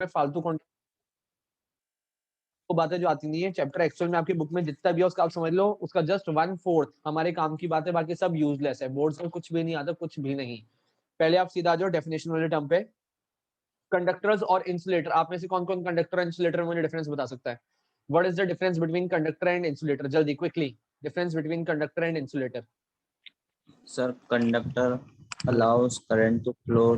में फालतू कंटेंट वो बातें जो आती नहीं है चैप्टर एक्चुअल में आपकी बुक में जितना भी है उसका आप समझ लो उसका जस्ट 1/4 हमारे काम की बात है, बाकी सब यूजलेस है। बोर्ड्स में कुछ भी नहीं आता, कुछ भी नहीं। पहले आप सीधा आ जाओ डेफिनेशन वाले टर्म पे। कंडक्टर्स और इंसुलेटर, आप में से कौन कौन कंडक्टर और इंसुलेटर में मुझे डिफरेंस बता सकता है? What is the difference between conductor and insulator? जल्दी quickly, difference between conductor and insulator. Sir, conductor allows current to flow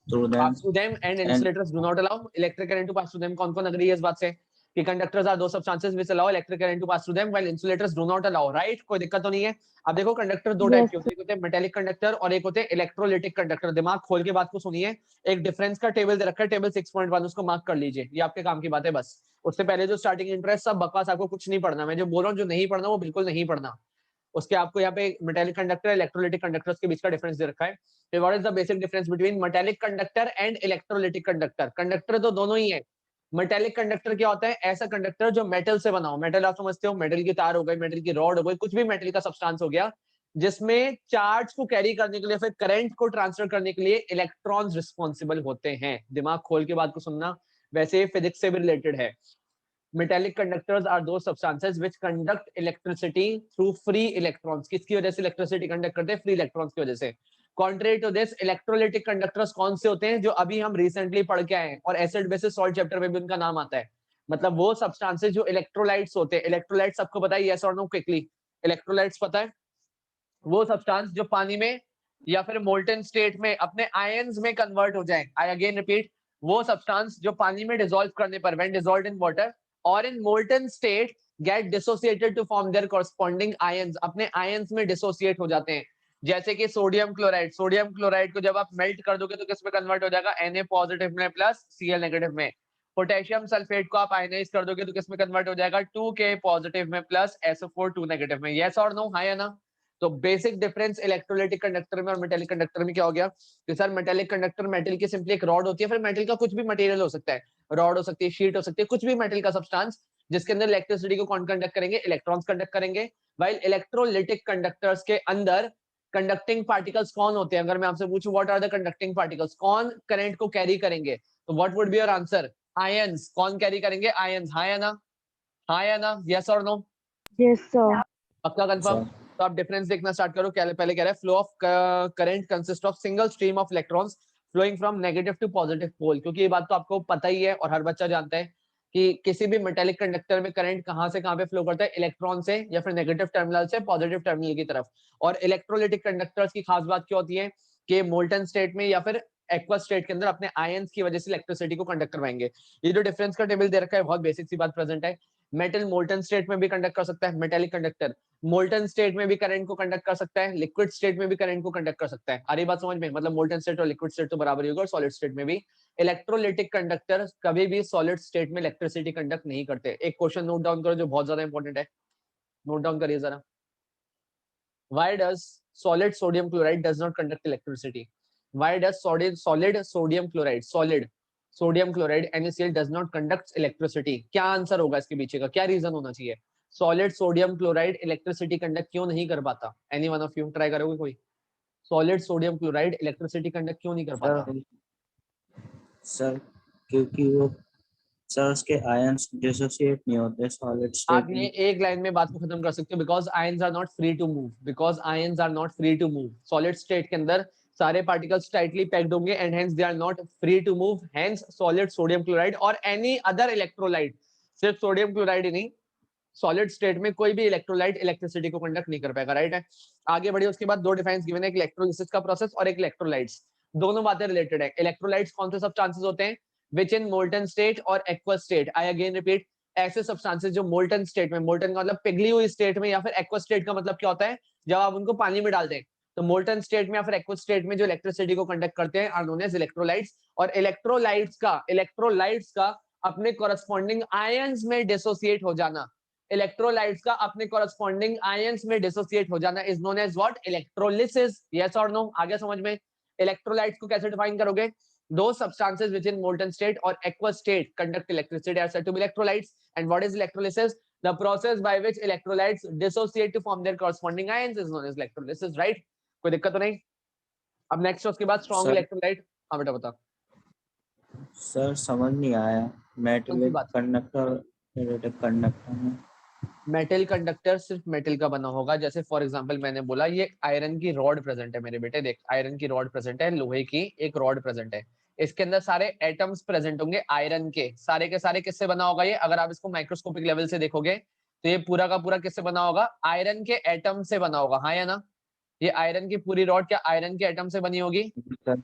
through Pass them through them and and insulators do not allow electric current to pass through them। कौन कौन agree है इस बात से कि conductors are the substances which allow electric current to pass through them while insulators do not allow, right? कोई दिक्कत तो नहीं है। अब देखो कंडक्टर दो टाइप Yes, के होते हैं, एक होते हैं मेटेलिक कंडक्टर और एक होते हैं इलेक्ट्रोलिटिक कंडक्टर। दिमाग खोल के बात को सुनिए। एक डिफरेंस का टेबल दे रखा है, टेबल 6.1, उसको मार्क कर लीजिए, ये आपके काम की बात है बस। उससे पहले जो स्टार्टिंग इंटरेस्ट सब बकवास, आपको कुछ नहीं पढ़ना। मैं जो बोल रहा हूँ जो नहीं पढ़ना वो बिल्कुल नहीं पढ़ना। उसके आपको यहाँ पे मेटेलिक कंडक्टर इलेक्ट्रोलिटिक कंडक्टर्स के बीच का डिफरेंस दे रखा है। What is the basic difference between metallic conductor and electrolytic conductor? Conductor तो दोनों ही है। मेटेलिक कंडक्टर क्या होता है? ऐसा कंडक्टर जो मेटल से बना हो। मेटल आप समझते हो, मेटल की तार हो गई, मेटल की रॉड हो गई, कुछ भी मेटल का सब्सटेंस हो गया, जिसमें चार्ज को कैरी करने के लिए, फिर करंट को ट्रांसफर करने के लिए इलेक्ट्रॉन्स रिस्पॉन्सिबल होते हैं। दिमाग खोल के बात को सुनना, वैसे फिजिक्स से भी रिलेटेड है। Metallic conductors are the substances which conduct electricity through free electrons. किसकी वजह से इलेक्ट्रिसिटी कंडक्ट करते हैं? फ्री इलेक्ट्रॉन्स की वजह से। Contrary to this, electrolytic conductors कौन से होते हैं? जो अभी हम रिसेंटली पढ़ के आए हैं और एसिड बेसिस सॉल्ट चैप्टर में भी उनका नाम आता है। मतलब वो सब्सटेंसेस जो इलेक्ट्रोलाइट्स होते हैं। इलेक्ट्रोलाइट्स सबको पता है, यस और नो क्विकली? इलेक्ट्रोलाइट्स पता है? वो सब्सटेंस जो पानी में या फिर मोल्टन स्टेट में अपने आयंस में कन्वर्ट हो जाए। आई अगेन रिपीट, वो सब्सटेंस जो पानी में डिसॉल्व करने पर, व्हेन डिसॉल्व्ड इन वाटर और in molten state, get dissociated to form their corresponding ions, अपने आयंस में डिसोसिएट हो जाते हैं। जैसे कि सोडियम क्लोराइड, सोडियम क्लोराइड को जब आप मेल्ट कर दोगे तो किस में कन्वर्ट हो जाएगा? Na पॉजिटिव में प्लस Cl नेगेटिव में। पोटेशियम सल्फेट को आप आयनाइज कर दोगे तो किस में कन्वर्ट हो जाएगा? 2K पॉजिटिव में प्लस SO4 2 नेगेटिव में। यस और नो? हाँ या ना? तो बेसिक डिफरेंस इलेक्ट्रोलाइटिक कंडक्टर में और मेटेलिक कंडक्टर में क्या हो गया कि सर मेटेलिक कंडक्टर, मेटल की सिंपली एक रॉड होती है, फिर मेटल का कुछ भी मटेरियल हो सकता है, रॉड हो सकती है, शीट हो सकती है, कुछ भी मेटल का सब्सटेंस जिसके अंदर इलेक्ट्रिसिटी को कौन कंडक्ट करेंगे? इलेक्ट्रॉन्स कंडक्ट करेंगे। वाइल इलेक्ट्रोलिटिक कंडक्टर्स के अंदर कंडक्टिंग पार्टिकल्स कौन होते हैं? अगर मैं आपसे पूछूं what are the conducting particles, कौन करंट को कैरी करेंगे, तो what would be your answer? Ions. कौन कैरी करेंगे? आयंस। हाँ या ना? हाँ या ना? यस और नो? yes, sir. पक्का कंफर्म? sir, तो आप डिफरेंस देखना स्टार्ट करो। क्या पहले कह रहा है flow of current consist of single stream of electrons flowing from negative to positive pole. क्योंकि ये बात तो आपको पता ही है और हर बच्चा जानता है कि किसी भी मेटेलिक कंडक्टर में करंट कहां से कहां पे फ्लो करता है? इलेक्ट्रॉन से या फिर नेगेटिव टर्मिनल से पॉजिटिव टर्मिनल की तरफ। और इलेक्ट्रोलिटिक कंडक्टर्स की खास बात क्या होती है कि मोल्टन स्टेट में या फिर एक्वा स्टेट के अंदर अपने आयंस की वजह से इलेक्ट्रिसिटी को कंडक्ट करवाएंगे। ये जो डिफरेंस का टेबल दे रखा है बहुत बेसिक सी बात प्रेजेंट है। मेटल मोल्टन स्टेट में भी कंडक्ट कर सकता है, मेटेलिक कंडक्टर मोल्टन स्टेट में भी करंट को कंडक्ट कर सकता है, लिक्विड स्टेट में भी करंट को कंडक्ट कर सकता है। आ रही बात समझ में? मतलब मोल्टन स्टेट और लिक्विड स्टेट तो बराबर ही होगा, और सॉलिड स्टेट में भी। इलेक्ट्रोलिटिक कंडक्टर कभी भी सॉलिड स्टेट में इलेक्ट्रिसिटी कंडक्ट नहीं करते। एक क्वेश्चन नोट डाउन करो जो बहुत ज्यादा इंपॉर्टेंट है, नोट डाउन करिए जरा। Why does solid sodium chloride does not conduct electricity? Why does solid sodium chloride, solid sodium chloride NaCl does not conduct electricity? क्या आंसर होगा इसके पीछे का? क्या रीजन होना चाहिए? Solid sodium chloride electricity conduct क्यों नहीं कर पाता? Any one of you try करोगे कोई? Solid sodium chloride electricity conduct क्यों नहीं कर पाता? sir, sir, क्योंकि वो सर उसके आयंस डिसोसिएट नहीं होते सॉलिड आप स्टेट ये में। एक लाइन में बात को खत्म कर सकते हो, because ions are not free to move, because ions are not free to move. Solid state के अंदर सारे पार्टिकल्स टाइटली पैक्ड होंगे and hence they are not free to move. Hence solid sodium chloride और any other electrolyte, सिर्फ sodium chloride ही नहीं, solid state में कोई भी इलेक्ट्रोलाइट इलेक्ट्रिसिटी को कंडक्ट नहीं कर पाएगा, राइट है? आगे बढ़िए, उसके बाद दो डिफाइंस गिवन है, एक इलेक्ट्रोलिसिस का प्रोसेस और एक इलेक्ट्रोलाइट्स। दोनों बातें रिलेटेड है। इलेक्ट्रोलाइट्स कौन से सब्सटेंसेस होते हैं? विच इन मोल्टन स्टेट और एक्वा स्टेट। आई अगेन रिपीट, ऐसे सब्सटेंसेस जो मोल्टन स्टेट में, मोल्टन का मतलब पिघली हुई स्टेट में, या फिर एक्वा स्टेट का मतलब क्या होता है? जब आप उनको पानी में डालते हैं। तो मोल्टन स्टेट में या फिर एक्वा स्टेट में जो इलेक्ट्रिसिटी को कंडक्ट करते हैं आर नोन एज इलेक्ट्रोलाइट्स। और इलेक्ट्रोलाइट्स का अपने कॉरस्पॉन्डिंग आयंस में डिसोसिएट हो जाना, इलेक्ट्रोलाइट्स का अपने कॉरस्पॉन्डिंग आयंस में डिसोसिएट हो जाना is known as what? Electrolysis. Yes और नो? आगे समझ में? इलेक्ट्रोलाइट्स को कैसे डिफाइन करोगे? दो substances which in molten state or aqueous state conduct electricity are said to be electrolytes. And what is electrolysis? The process by which electrolytes dissociate to form their corresponding ions is known as electrolysis, right? कोई दिक्कत तो नहीं? अब next उसके बाद strong sir electrolyte. हाँ बेटा बता। सर समझ नहीं आया। कौन सी बात? मेटेलिक कंडक्टर में मेटल कंडक्टर सिर्फ मेटल का बना होगा। जैसे फॉर एग्जांपल मैंने बोला ये आयरन की रॉड प्रेजेंट है मेरे बेटे, देख आयरन की रॉड प्रेजेंट है, लोहे की एक रॉड प्रेजेंट है, इसके अंदर सारे एटम्स प्रेजेंट होंगे आयरन के सारे किससे बना होगा ये? अगर आप इसको माइक्रोस्कोपिक लेवल से देखोगे तो ये पूरा का पूरा किससे बना होगा? आयरन के एटम से बना होगा, हाँ या ना? ये आयरन की पूरी रॉड क्या आयरन के एटम से बनी होगी? सर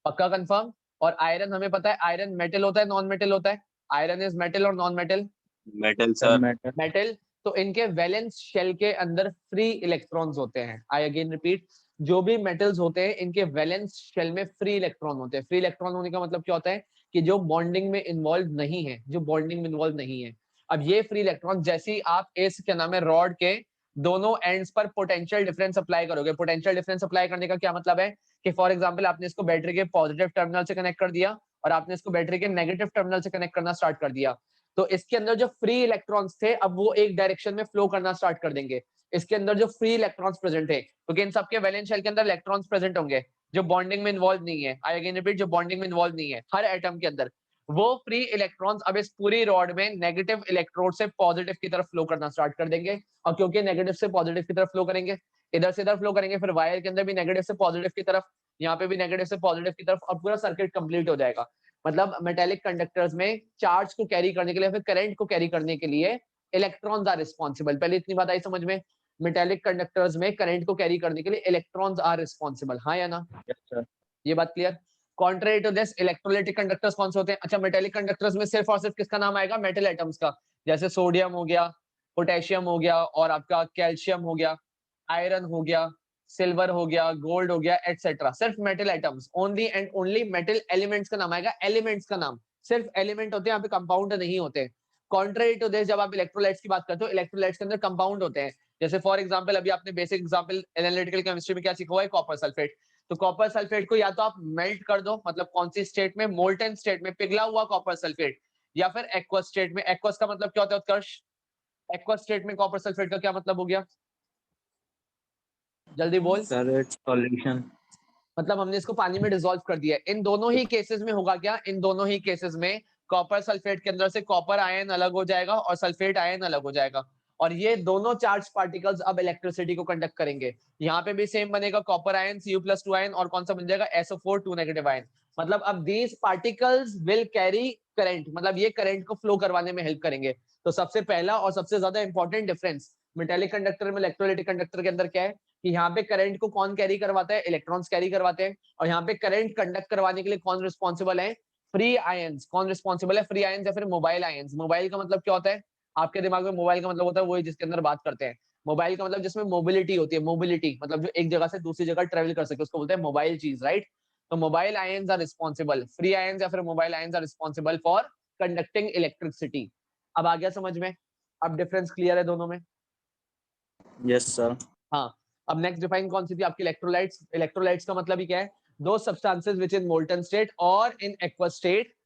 पक्का कंफर्म? और आयरन हमें पता है आयरन मेटल होता है नॉन मेटल होता है? आयरन इज मेटल और non metal? Metal sir sir. Metal metal. तो इनके वैलेंस शेल के अंदर फ्री इलेक्ट्रॉन्स होते हैं। आई अगेन रिपीट, जो भी मेटल्स होते हैं इनके वैलेंस शेल में फ्री इलेक्ट्रॉन होते हैं। फ्री इलेक्ट्रॉन होने का मतलब क्या होता है? कि जो बॉन्डिंग में इन्वॉल्व नहीं है, जो बॉन्डिंग में इन्वॉल्व नहीं है। अब ये फ्री इलेक्ट्रॉन जैसे ही आप इस क्या नाम है रॉड के दोनों एंड्स पर पोटेंशियल डिफरेंस अप्लाई करोगे, पोटेंशियल डिफरेंस अप्लाई करने का क्या मतलब है? कि फॉर एग्जांपल आपने इसको बैटरी के पॉजिटिव टर्मिनल से कनेक्ट कर दिया और आपने इसको बैटरी के नेगेटिव टर्मिनल से कनेक्ट करना स्टार्ट कर दिया, तो इसके अंदर जो फ्री इलेक्ट्रॉन्स थे अब वो एक डायरेक्शन में फ्लो करना स्टार्ट कर देंगे। इसके अंदर जो फ्री इलेक्ट्रॉन्स प्रेजेंट है, क्योंकि इन सबके वैलेंस शेल के अंदर इलेक्ट्रॉन्स प्रेजेंट होंगे जो बॉन्डिंग में इन्वॉल्व नहीं है। आई अगेन रिपीट, जो बॉन्डिंग में इन्वॉल्व नहीं है हर एटम के अंदर, वो फ्री इलेक्ट्रॉन्स अब इस पूरी रॉड में नेगेटिव इलेक्ट्रोड से पॉजिटिव की तरफ फ्लो करना स्टार्ट कर देंगे। और क्योंकि नेगेटिव से पॉजिटिव की तरफ फ्लो करेंगे, इधर से इधर फ्लो करेंगे, फिर वायर के अंदर भी नेगेटिव से पॉजिटिव की तरफ, यहाँ पे भी नेगेटिव से पॉजिटिव की तरफ, और पूरा सर्किट कंप्लीट हो जाएगा। मतलब मेटेलिक कंडक्टर्स में चार्ज को कैरी करने के लिए, फिर करंट को कैरी करने के लिए इलेक्ट्रॉन्स आर रिस्पॉन्सिबल। पहले इतनी बात आई समझ में? मेटेलिक कंडक्टर्स में करंट को कैरी करने के लिए इलेक्ट्रॉन्स आर रिस्पॉन्सिबल, हाँ या ना? Yes sir. ये बात clear? Contrary to this electrolytic conductors कौन से होते हैं? अच्छा, मेटेलिक कंडक्टर्स में सिर्फ और सिर्फ किसका नाम आएगा? मेटल एटम्स का। जैसे सोडियम हो गया, पोटेशियम हो गया, और आपका कैल्शियम हो गया, आयरन हो गया, सिल्वर हो गया, गोल्ड हो गया, एटसेट्रा। सिर्फ metal atoms, only and only metal elements का नाम आएगा, एलिमेंट्स का नाम। सिर्फ एलिमेंट होते हैं, यहाँ पे कंपाउंड नहीं होते। कॉन्ट्रेरी टू दिस, जब आप इलेक्ट्रोलाइट्स की बात करते हो, इलेक्ट्रोलाइट्स के अंदर कंपाउंड होते हैं। जैसे फॉर एग्जांपल अभी आपने बेसिक एग्जांपल एनालिटिकल केमिस्ट्री में क्या सीखा हुआ है? Copper sulphate. तो कॉपर सल्फेट को या तो आप मेल्ट कर दो, मतलब कौन सी स्टेट में? मोल्टन स्टेट में, पिघला हुआ कॉपर सल्फेट, या फिर एक्वस स्टेट में। एक्वस का मतलब क्या होता है उत्कर्ष? एक्वस स्टेट में कॉपर सल्फेट का क्या मतलब हो गया? जल्दी बोल। Sir it's solution. मतलब हमने इसको पानी में डिसॉल्व कर दिया है। इन दोनों ही केसेस में होगा क्या? इन दोनों ही केसेस में कॉपर सल्फेट के अंदर से कॉपर आयन अलग हो जाएगा और सल्फेट आयन अलग हो जाएगा, और ये दोनों चार्ज पार्टिकल्स अब इलेक्ट्रिसिटी को कंडक्ट करेंगे। यहाँ पे भी सेम बनेगा, कॉपर आयन Cu+2 आयन, और कौन सा बन जाएगा? SO4 2 negative ion. मतलब अब these particles will carry current, मतलब ये करंट को फ्लो करवाने में हेल्प करेंगे। तो सबसे पहला और सबसे ज्यादा इंपॉर्टेंट डिफरेंस मेटेलिक कंडक्टर में इलेक्ट्रोलाइटिक कंडक्टर के अंदर क्या है? कि यहाँ पे करंट को कौन कैरी करवाता है? इलेक्ट्रॉन्स कैरी करवाते हैं। और यहाँ पे करंट कंडक्ट करवाने के लिए कौन रिस्पॉन्सिबल है? Free ions. कौन रिस्पॉन्सिबल है? फ्री आयंस या फिर मोबाइल आयंस। मोबाइल का मतलब क्या होता है आपके दिमाग में? मोबाइल का मतलब होता है वही जिसके अंदर बात करते हैं। मोबाइल का मतलब जिसमें मोबिलिटी होती है, मोबिलिटी मतलब जो एक जगह से दूसरी जगह ट्रेवल कर सके, उसको बोलते हैं मोबाइल चीज, राइट? तो mobile ions are responsible, free ions या फिर mobile ions are responsible for conducting electricity. अब आ गया समझ में? अब डिफरेंस क्लियर है दोनों में? Yes sir. हाँ। अब नेक्स्ट डिफाइन कौन सी थी आपकी? इलेक्ट्रोलाइट्स। इलेक्ट्रोलाइट्स का मतलब ही क्या है? दो substances which in molten state और in aqueous state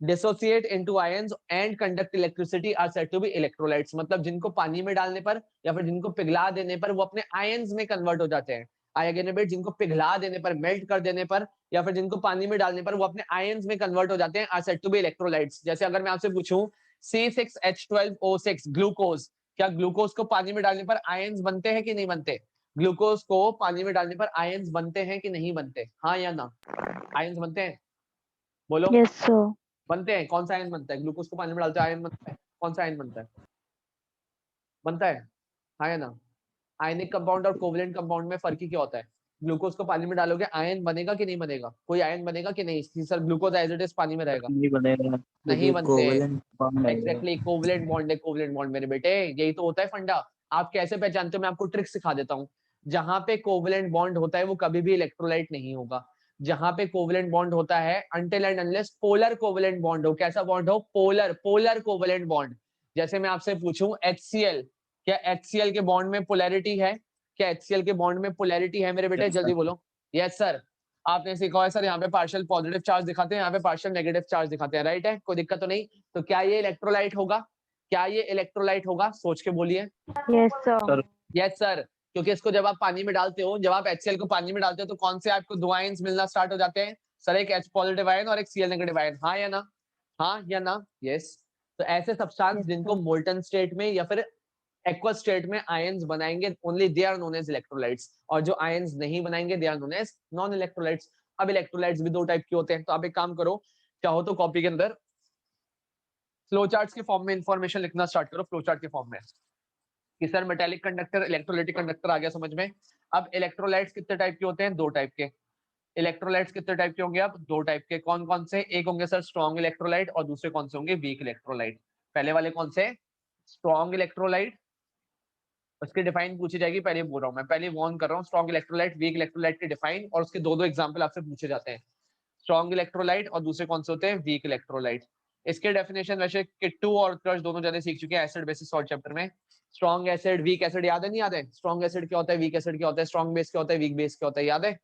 dissociate into ions and conduct electricity are said to be electrolytes। मतलब जिनको पानी में डालने पर या फिर जिनको पिघला देने पर वो अपने आयंस में कन्वर्ट हो जाते हैं। आई अगेन रिपीट, जिनको पिघला देने पर, मेल्ट कर देने पर, या फिर जिनको पानी में डालने पर वो अपने आयंस में कन्वर्ट हो जाते हैं, are said to be electrolytes. जैसे अगर मैं आपसे पूछूं C6H12O6 ग्लूकोज, क्या ग्लूकोज को पानी में डालने पर आयंस बनते हैं कि नहीं बनते? ग्लूकोज को पानी में डालने पर आयंस बनते हैं कि नहीं बनते? हाँ या ना? आयंस बनते हैं? बोलो। Yes sir. बनते हैं। कौन सा आयन बनता है? ग्लूकोज को पानी में डालते हैं आयन बनता है। कौन सा आयन बनता है? बनता है, हाँ या ना? आयनिक कंपाउंड और कोवलेंट कंपाउंड में फर्क ही क्या होता है? ग्लूकोज को पानी में डालोगे आयन बनेगा कि नहीं बनेगा? कोई आयन बनेगा कि नहीं? Sir glucose as it is पानी में रहेगा? नहीं बनेगा नहीं क्योंकि बनते। कोवेलेंट बॉन्ड है। एग्जैक्टली, कोवलेंट बॉन्ड है, कोवलेंट बॉन्ड मेरे बेटे, यही तो होता है फंडा। आप कैसे पहचानते हो? मैं आपको ट्रिक सिखा देता हूँ। जहां पे कोवलेंट बॉन्ड होता है वो कभी भी इलेक्ट्रोलाइट नहीं होगा। जहां पे कोवलेंट बॉन्ड होता है, until and unless polar covalent bond हो। कैसा बॉन्ड हो? Polar, polar covalent bond. जैसे मैं आपसे पूछूं HCl, क्या HCl के बॉन्ड में पोलैरिटी है? क्या HCl के बॉन्ड में पोलैरिटी है मेरे बेटे? Yes, sir. जल्दी बोलो। Yes sir. आपने सीखा है सर, यहाँ पे पार्शियल पॉजिटिव चार्ज दिखाते हैं, यहाँ पे पार्शियल नेगेटिव चार्ज दिखाते हैं, राइट है? कोई दिक्कत तो नहीं? तो क्या ये इलेक्ट्रोलाइट होगा? क्या ये इलेक्ट्रोलाइट होगा? सोच के बोलिए। Yes sir. Sir yes sir. क्योंकि इसको जब आप पानी में डालते हो, जब आप HCl को पानी में डालते हो तो कौन से आपको दो आयंस मिलना स्टार्ट हो जाते हैं? सर एक H पॉजिटिव आयन और एक Cl नेगेटिव आयन, हाँ या ना, हाँ या ना, यस। तो ऐसे सब्सटेंस जिनको मोल्टन स्टेट में या फिर एक्वस स्टेट में आयंस बनाएंगे, only they are known as electrolytes, और जो आयंस नहीं बनाएंगे they are known as non electrolytes. अब इलेक्ट्रोलाइट्स भी दो टाइप के होते हैं, तो आप एक काम करो, चाहो तो कॉपी के अंदर फ्लो चार्ट्स के फॉर्म में इंफॉर्मेशन लिखना स्टार्ट करो, फ्लो चार्ट के फॉर्म में, कि sir metallic conductor, electrolytic conductor आ गया समझ में। अब इलेक्ट्रोलाइट्स कितने टाइप के होते हैं? दो टाइप के। इलेक्ट्रोलाइट्स कितने टाइप के होंगे? अब दो टाइप के। कौन कौन से? एक होंगे सर स्ट्रॉन्ग इलेक्ट्रोलाइट, और दूसरे कौन से होंगे? Weak electrolyte. पहले वाले कौन से? स्ट्रॉन्ग इलेक्ट्रोलाइट, उसकी डिफाइन पूछी जाएगी, पहले बोल रहा हूँ मैं, पहले वार्न कर रहा हूँ। स्ट्रॉन्ग इलेक्ट्रोलाइट, वीक इलेक्ट्रोलाइट की डिफाइन, और उसके दो दो एग्जांपल आपसे पूछे जाते हैं। स्ट्रॉन्ग इलेक्ट्रोलाइट और दूसरे कौन से होते हैं? Week electrolyte. इसके डेफिनेशन वैसे किट्टू और उत्कर्ष दोनों जने सीख चुके हैं एसिड बेसिस सॉल्ट चैप्टर में। स्ट्रॉन्ग एसिड, वीक एसिड याद है नहीं याद है? स्ट्रॉन्ग एसिड क्या होता है, वीक एसिड क्या होता है, स्ट्रॉन्ग बेस क्या होता है, वीक बेस क्या होता है, याद है?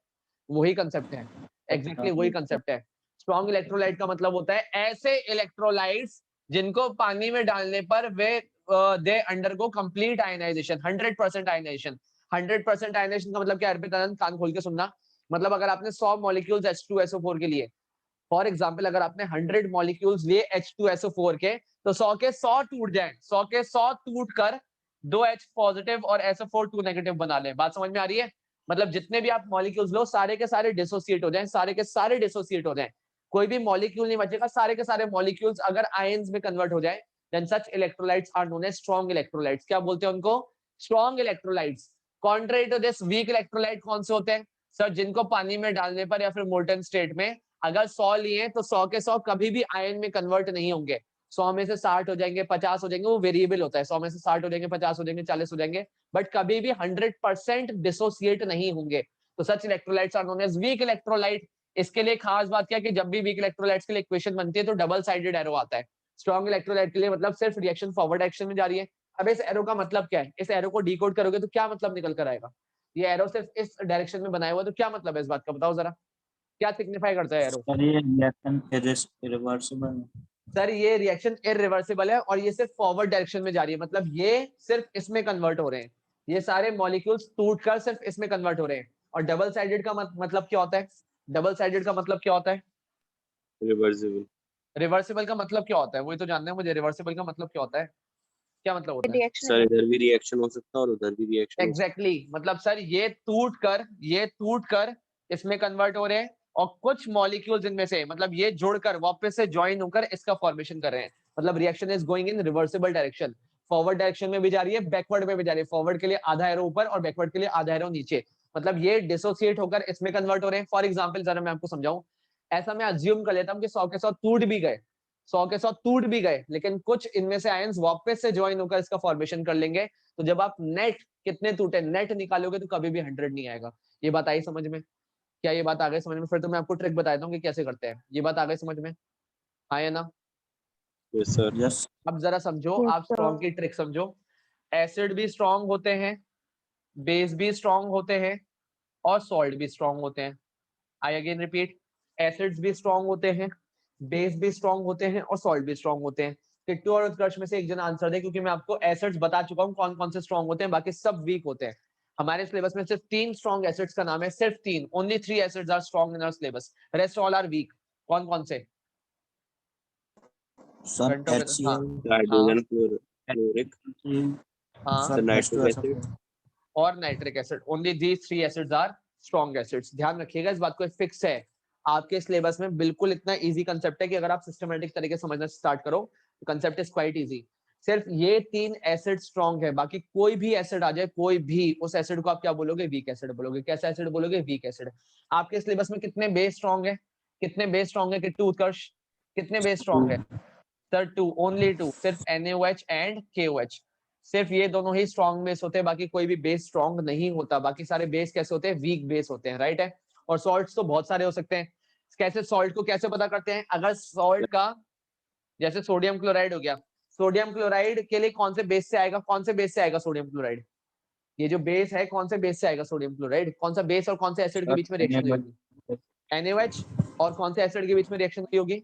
वही कंसेप्ट है, एग्जैक्टली वही कंसेप्ट है। स्ट्रॉन्ग इलेक्ट्रोलाइट का मतलब होता है ऐसे इलेक्ट्रोलाइट्स जिनको पानी में डालने पर वे they undergo complete ionization, 100% ionization. 100% ionization का मतलब क्या है? अर्पित आनंद, कान खोल के सुनना। मतलब अगर आपने 100 मॉलिक्यूल्स H2SO4 के लिए, फॉर एग्जाम्पल अगर आपने 100 मॉलिक्यूल्स लिए H2SO4 के, तो 100 के 100 टूट जाए, 100 के 100 टूट कर 2 H पॉजिटिव और SO4 2 नेगेटिव बना ले। बात समझ में आ रही है? मतलब जितने भी आप मॉलिक्यूल्स लो, सारे के सारे डिसोसिएट हो जाएं, सारे के सारे डिसोसिएट हो जाएं, कोई भी मॉलिक्यूल नहीं बचेगा, सारे के सारे मॉलिक्यूल्स अगर आयंस में कन्वर्ट हो जाए, then such electrolytes are known as strong electrolytes. क्या बोलते हैं उनको? Strong electrolytes. Contrary to this, weak electrolyte कौन से होते हैं? सर जिनको पानी में डालने पर या फिर मोल्टन स्टेट में अगर 100 लिए तो 100 के 100 कभी भी आयन में कन्वर्ट नहीं होंगे। 100 में से 60 हो जाएंगे, 50 हो जाएंगे, वो वेरिएबल होता है। 100 में से 60 हो जाएंगे, 50 हो जाएंगे, 40 हो जाएंगे, बट कभी भी 100% डिसोसिएट नहीं होंगे। तो such electrolytes are known as weak electrolyte. इसके लिए खास बात क्या है कि जब भी वीक इलेक्ट्रोलाइट्स के लिए इक्वेशन बनती है तो डबल साइडेड एरो आता है। स्ट्रॉन्ग इलेक्ट्रोलाइट के लिए मतलब सिर्फ रिएक्शन फॉरवर्ड डायरेक्शन में जा रही है। अब इस एरो का मतलब क्या है? इस एरो को डिकोड करोगे तो क्या मतलब निकल कर आएगा? ये एरो सिर्फ इस डायरेक्शन में बनाया हुआ है, तो क्या मतलब है इस बात का? बताओ जरा, क्या सिग्निफाई करता है एरो? सर ये रिएक्शन इरिवर्सिबल। सर ये रिएक्शन इरिवर्सिबल है और ये सिर्फ फॉरवर्ड डायरेक्शन में जा रही है, मतलब ये सिर्फ इसमें कन्वर्ट हो रहे हैं, ये सारे मॉलिक्यूल्स टूटकर सिर्फ इसमें कन्वर्ट हो रहे हैं। और डबल साइडेड का मतलब क्या होता है? डबल साइडेड का मतलब क्या होता है? रिवर्सिबल। रिवर्सिबल का मतलब क्या होता है? वही तो जानना है मुझे, रिवर्सिबल का मतलब क्या होता है, क्या मतलब होता है? सर इधर भी रिएक्शन हो सकता है और उधर भी रिएक्शन हो सकता एग्जैक्टली मतलब सर ये टूट कर इसमें कन्वर्ट हो रहे हैं, और कुछ मॉलिक्यूल्स इनमें से मतलब ये जुड़कर वापस से ज्वाइन होकर इसका फॉर्मेशन कर रहे हैं। मतलब reaction is going in reversible direction. Forward direction में भी जा रही है, बैकवर्ड में भी जा रही है। फॉरवर्ड के लिए आधा एरो ऊपर और बैकवर्ड के लिए आधा एरो नीचे। मतलब ये डिसोसिएट होकर इसमें कन्वर्ट हो रहे हैं। फॉर एग्जाम्पल जरा मैं आपको समझाऊं, ऐसा मैं अज्यूम कर लेता हूँ कि 100 के 100 टूट भी गए, 100 के 100 टूट भी गए, लेकिन कुछ इनमें से आयंस वापस से ज्वाइन होकर इसका फॉर्मेशन कर लेंगे। तो जब आप नेट कितने टूटे नेट निकालोगे तो कभी भी 100 नहीं आएगा। ये बात आई समझ में? क्या ये बात आ गई समझ में? फिर तो मैं आपको ट्रिक बताता हूँ कि कैसे करते हैं। ये बात आ गई समझ में? हाँ या ना? है। Yes sir. यस अब जरा समझो, आप स्ट्रॉन्ग की ट्रिक समझो। एसिड भी स्ट्रॉन्ग होते हैं, बेस भी स्ट्रॉन्ग होते हैं, और सॉल्ट भी स्ट्रॉन्ग होते हैं। आई अगेन रिपीट, एसिड्स भी स्ट्रॉन्ग होते हैं, बेस भी स्ट्रॉन्ग होते हैं, और सॉल्ट भी स्ट्रॉन्ग होते हैं। किट्टू और उत्कर्ष में से एक जना आंसर दे, क्योंकि मैं आपको एसिड्स बता चुका हूँ कौन कौन से स्ट्रॉन्ग होते हैं, बाकी सब वीक होते हैं। हमारे सिलेबस में सिर्फ 3 स्ट्रॉन्ग एसिड्स का नाम है, सिर्फ 3, only 3 acids are strong in our syllabus, rest all are weak. कौन कौन से? सर घंटों के हाँ HCl हाँ हाइड्रोजन क्लोरिक। हाँ सर नाइट्रिक H2SO4 एसिड। और nitric acid, only these 3 acids are strong acids. ध्यान रखिएगा इस बात को, फिक्स है आपके सिलेबस में, बिल्कुल इतना इजी कंसेप्ट है कि अगर आप सिस्टमेटिक तरीके से समझना स्टार्ट करो तो कंसेप्ट इज क्वाइट इजी। सिर्फ ये 3 एसिड स्ट्रॉन्ग है, बाकी कोई भी एसिड आ जाए, कोई भी, उस एसिड को आप क्या बोलोगे? वीक एसिड बोलोगे। कैसा एसिड बोलोगे? Weak acid. आपके सिलेबस में कितने बेस स्ट्रॉन्ग है? कितने बेस स्ट्रॉन्ग है किट्टू उत्कर्ष? कितने बेस स्ट्रॉन्ग है? सर 2, ओनली 2, सिर्फ NaOH एंड KOH। सिर्फ ये दोनों ही स्ट्रॉन्ग बेस होते हैं, बाकी कोई भी बेस स्ट्रॉन्ग नहीं होता। बाकी सारे बेस कैसे होते हैं? वीक बेस होते हैं, राइट है? और सॉल्ट्स तो बहुत सारे हो सकते हैं। कैसे सॉल्ट को कैसे पता करते हैं? अगर सॉल्ट का जैसे सोडियम क्लोराइड हो गया, सोडियम क्लोराइड के लिए कौन से बेस से आएगा? कौन से बेस से आएगा सोडियम क्लोराइड? ये जो बेस है कौन से बेस से आएगा सोडियम क्लोराइड? कौन सा बेस और कौन से एसिड के बीच में रिएक्शन हुई होगी? NaOH और कौन से एसिड के बीच में रिएक्शन हुई होगी?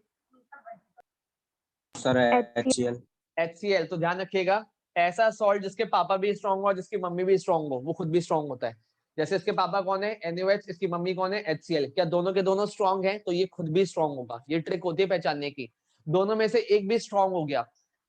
Sir HCl HCl। तो ध्यान रखिएगा, ऐसा सॉल्ट जिसके पापा भी स्ट्रॉन्ग हो और जिसकी मम्मी भी स्ट्रॉन्ग हो, वो खुद भी स्ट्रॉन्ग होता है। जैसे इसके पापा कौन है, NaOH, इसकी मम्मी कौन है, HCl। क्या दोनों के दोनों स्ट्रॉन्ग हैं? तो ये खुद भी स्ट्रॉन्ग होगा। ये ट्रिक होती है पहचानने की। दोनों में से एक भी स्ट्रॉन्ग हो गया,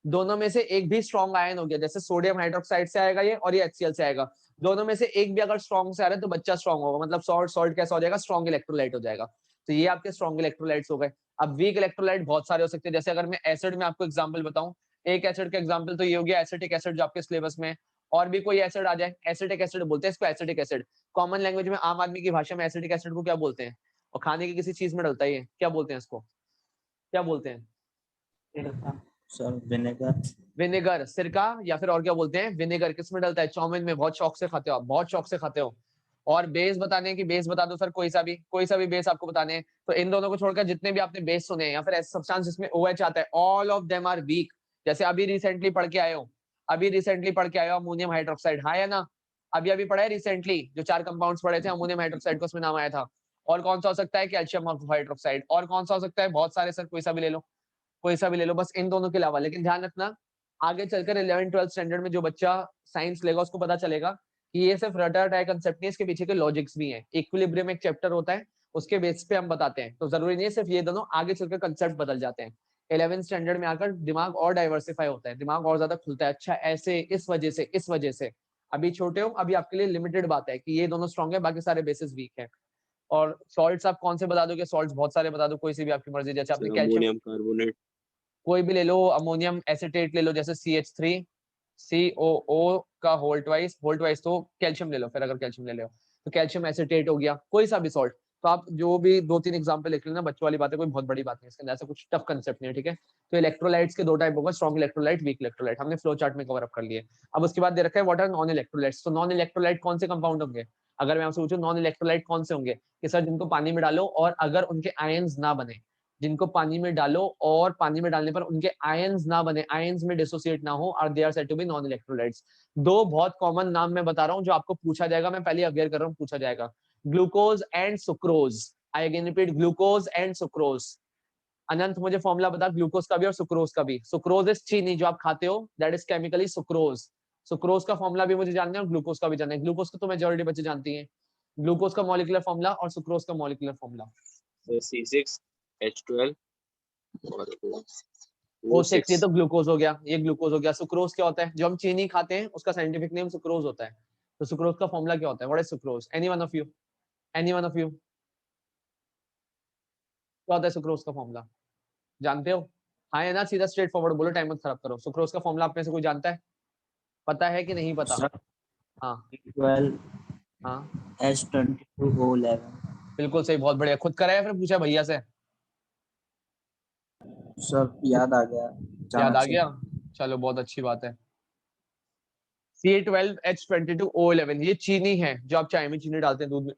दोनों में से एक भी स्ट्रॉन्ग आयन हो गया, जैसे सोडियम हाइड्रोक्साइड से आएगा ये और ये HCl से आएगा, दोनों में से एक भी अगर स्ट्रॉन्ग से आ रहा है तो बच्चा स्ट्रॉन्ग होगा, मतलब सॉल्ट कैसा हो जाएगा, स्ट्रॉन्ग इलेक्ट्रोलाइट हो जाएगा। तो ये आपके स्ट्रॉन्ग इलेक्ट्रोलाइट्स हो गए। अब वीक इलेक्ट्रोलाइट बहुत सारे हो सकते हैं, जैसे अगर मैं एसिड में आपको एग्जांपल बताऊं, एक एसिड का एग्जांपल तो ये हो गया एसिटिक एसिड जो आपके सिलेबस में, और भी कोई एसिड आ जाए, एसिटिक एसिड बोलते हैं इसको, एसिटिक एसिड। कॉमन लैंग्वेज में आम आदमी की भाषा में एसिटिक एसिड को क्या बोलते हैं? और खाने की किसी चीज में डलता है, ये क्या बोलते हैं इसको, क्या बोलते हैं? Sir vinegar. विनेगर, सिरका, या फिर और क्या बोलते हैं, विनेगर। किस में डलता है? चाउमीन में। बहुत शौक से खाते हो आप, बहुत शौक से खाते हो। और बेस बताने की, बेस बता दो सर, कोई सा भी बेस आपको बताने हैं तो इन दोनों को छोड़कर जितने भी आपने बेस सुने या फिर ऐसे सब्सटेंस जिसमें OH आता है, all of them are weak. जैसे अभी रिसेंटली पढ़ के आए हो, अमोनियम हाइड्रोक्साइड, हाँ या ना? अभी अभी पढ़ा है रिसेंटली, जो 4 कंपाउंड्स पढ़े थे अमोनियम हाइड्रोक्साइड को, उसमें नाम आया था। और कौन सा हो सकता है? Calcium hydroxide. और कौन सा हो सकता है? बहुत सारे सर, कोई सा भी ले लो, कोई सा भी ले लो, बस इन दोनों के अलावा। लेकिन ध्यान रखना, आगे चलकर 11th-12th स्टैंडर्ड में जो बच्चा साइंस लेगा उसको पता चलेगा कि ये सिर्फ रटा रटाया कंसेप्ट नहीं, इसके पीछे के लॉजिक्स भी हैं। इक्विलिब्रियम एक चैप्टर होता है, उसके बेस पे हम बताते हैं, तो जरूरी नहीं है सिर्फ ये दोनों, आगे चलकर कंसेप्ट बदल जाते हैं। 11th स्टैंडर्ड में आकर दिमाग और डाइवर्सिफाई होता है, दिमाग और ज्यादा खुलता है। अच्छा ऐसे, इस वजह से अभी छोटे हो, अभी आपके लिए लिमिटेड बात है कि ये दोनों स्ट्रॉन्ग है, बाकी सारे बेसिस वीक है। और सॉल्ट्स आप कौन से बता दोगे? सॉल्ट्स बहुत सारे बता दो, कोई सी भी आपकी मर्जी। जैसे आपने सर कैल्शियम, अमोनियम कार्बोनेट। कोई भी ले लो, अमोनियम एसिटेट ले लो, जैसे CH3 COO का होल ट्वाइस, तो कैल्शियम ले लो। फिर अगर कैल्शियम ले लो तो कैल्शियम एसिटेट हो गया, कोई सा भी सॉल्ट। तो आप जो भी 2-3 एग्जांपल लिख लेना, बच्चों वाली बात है, कोई बहुत बड़ी बात नहीं, इसके अंदर ऐसा कुछ टफ कंसेप्ट नहीं है, ठीक है। तो इलेक्ट्रोलाइट्स के 2 टाइप होगा, स्ट्रॉन्ग इलेक्ट्रोलाइट, वीक इलेक्ट्रोलाइट, हमने फ्लो चार्ट में कवर अप कर लिए। अब उसके बाद दे रखा है व्हाट आर नॉन इलेक्ट्रोलाइट्स। तो नॉन इलेक्ट्रोलाइट कौन से कंपाउंड होंगे? अगर मैं आपसे पूछूं नॉन इलेक्ट्रोलाइट कौन से होंगे, कि सर जिनको पानी में डालो और अगर उनके आयंस ना बने, जिनको पानी में डालो और पानी में डालने पर उनके आयंस ना बने, आयंस में डिसोसिएट ना हो, और they are said to be non electrolytes. 2 बहुत कॉमन नाम मैं बता रहा हूं जो आपको पूछा जाएगा, मैं पहले अवेयर कर रहा हूं, पूछा जाएगा। Glucose and sucrose. I again repeat, glucose and sucrose. Anant मुझे फॉर्मूला बता ग्लूकोज का भी और सुक्रोज का भी। सुक्रोज इज चीनी जो आप खाते हो, that is chemically sucrose. Sucrose का फॉर्मूला भी मुझे जानना है और ग्लूकोज का भी जानना है। ग्लूकोज का तो मेजॉरिटी बच्चे जानती हैं, ग्लूकोज का मॉलिक्यूलर फॉर्मूला और सुक्रोज का मॉलिक्यूलर फॉर्मूला। C6H12 और O6, ये O6। तो ग्लूकोज हो गया, ये ग्लूकोज हो गया। सुक्रोज क्या होता है? जो हम चीनी खाते हैं उसका साइंटिफिक नेम सुक्रोज होता है। तो सुक्रोज का फॉर्मूला क्या होता है? What is sucrose? Any one of you, any one of you, क्या होता है सुक्रोज का फॉर्मूला? जानते हो? हाँ या ना, सीधा स्ट्रेट फॉरवर्ड बोलो, टाइम मत खराब करो। सुक्रोज का फॉर्मूला आप में से कोई जानता है? पता है कि नहीं पता? सर हाँ 12 हाँ, H22O11। बिल्कुल सही, बहुत बढ़िया। खुद कराया फिर पूछा भैया से? सर याद आ गया याद अचानक आ से। गया, चलो बहुत अच्छी बात है। C12H22O11, ये चीनी है जो आप चाय में चीनी डालते हैं, दूध में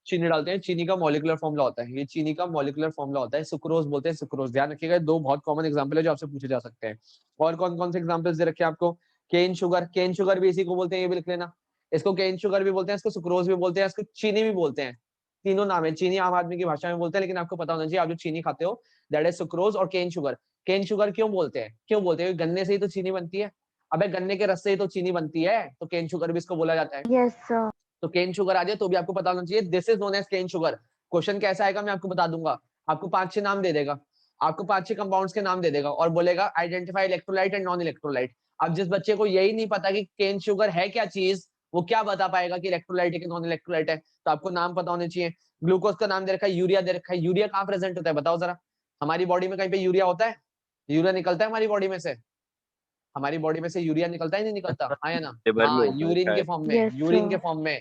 चीनी डालते हैं, चीनी का मॉलिक्यूलर फॉर्मूला होता है, ये चीनी का मॉलिक्यूलर फॉर्मूला होता है। सुक्रोज बोलते हैं, सुक्रोज। ध्यान रखिएगा, 2 बहुत कॉमन एग्जांपल है जो आपसे पूछे जा सकते हैं। और कौन कौन से एग्जांपल्स दे रखे हैं आपको? केन शुगर, केन शुगर भी इसी को बोलते हैं, ये भी लिख लेना। इसको केन शुगर भी बोलते हैं, इसको सुक्रोज भी बोलते हैं, इसको चीनी भी बोलते हैं। तीनों नाम है। चीनी आम आदमी की भाषा में बोलते हैं, लेकिन आपको पता होना चाहिए आप जो चीनी खाते हो दैट इज सुक्रोज और केन शुगर। केन शुगर क्यों बोलते हैं? क्यों बोलते हैं? गन्ने से ही तो चीनी बनती है। अबे गन्ने के रस से ही तो चीनी बनती है, तो केन शुगर भी इसको बोला जाता है। Yes sir. तो केन शुगर आ जाए तो भी आपको पता होना चाहिए this is known as cane sugar. Question कैसा आएगा मैं आपको बता दूंगा। आपको 5-6 नाम दे देगा, आपको 5-6 कंपाउंड्स के नाम दे देगा और बोलेगा identify electrolyte and non electrolyte. अब जिस बच्चे को यही नहीं पता कि केन शुगर है क्या चीज, वो क्या बता पाएगा कि इलेक्ट्रोलाइट है कि नॉन इलेक्ट्रोलाइट है? तो आपको नाम पता होने चाहिए। ग्लूकोज का नाम दे रखा है, यूरिया दे रखा है। यूरिया कहाँ प्रेजेंट होता है बताओ जरा? हमारी बॉडी में कहीं पे यूरिया होता है? यूरिया निकलता है हमारी बॉडी में से? हमारी बॉडी में से यूरिया निकलता है नहीं निकलता? हाँ या ना? लिवर में हाँ, होता है यूरिन के शायद। फॉर्म में, यस यूरिन के सर। फॉर्म में।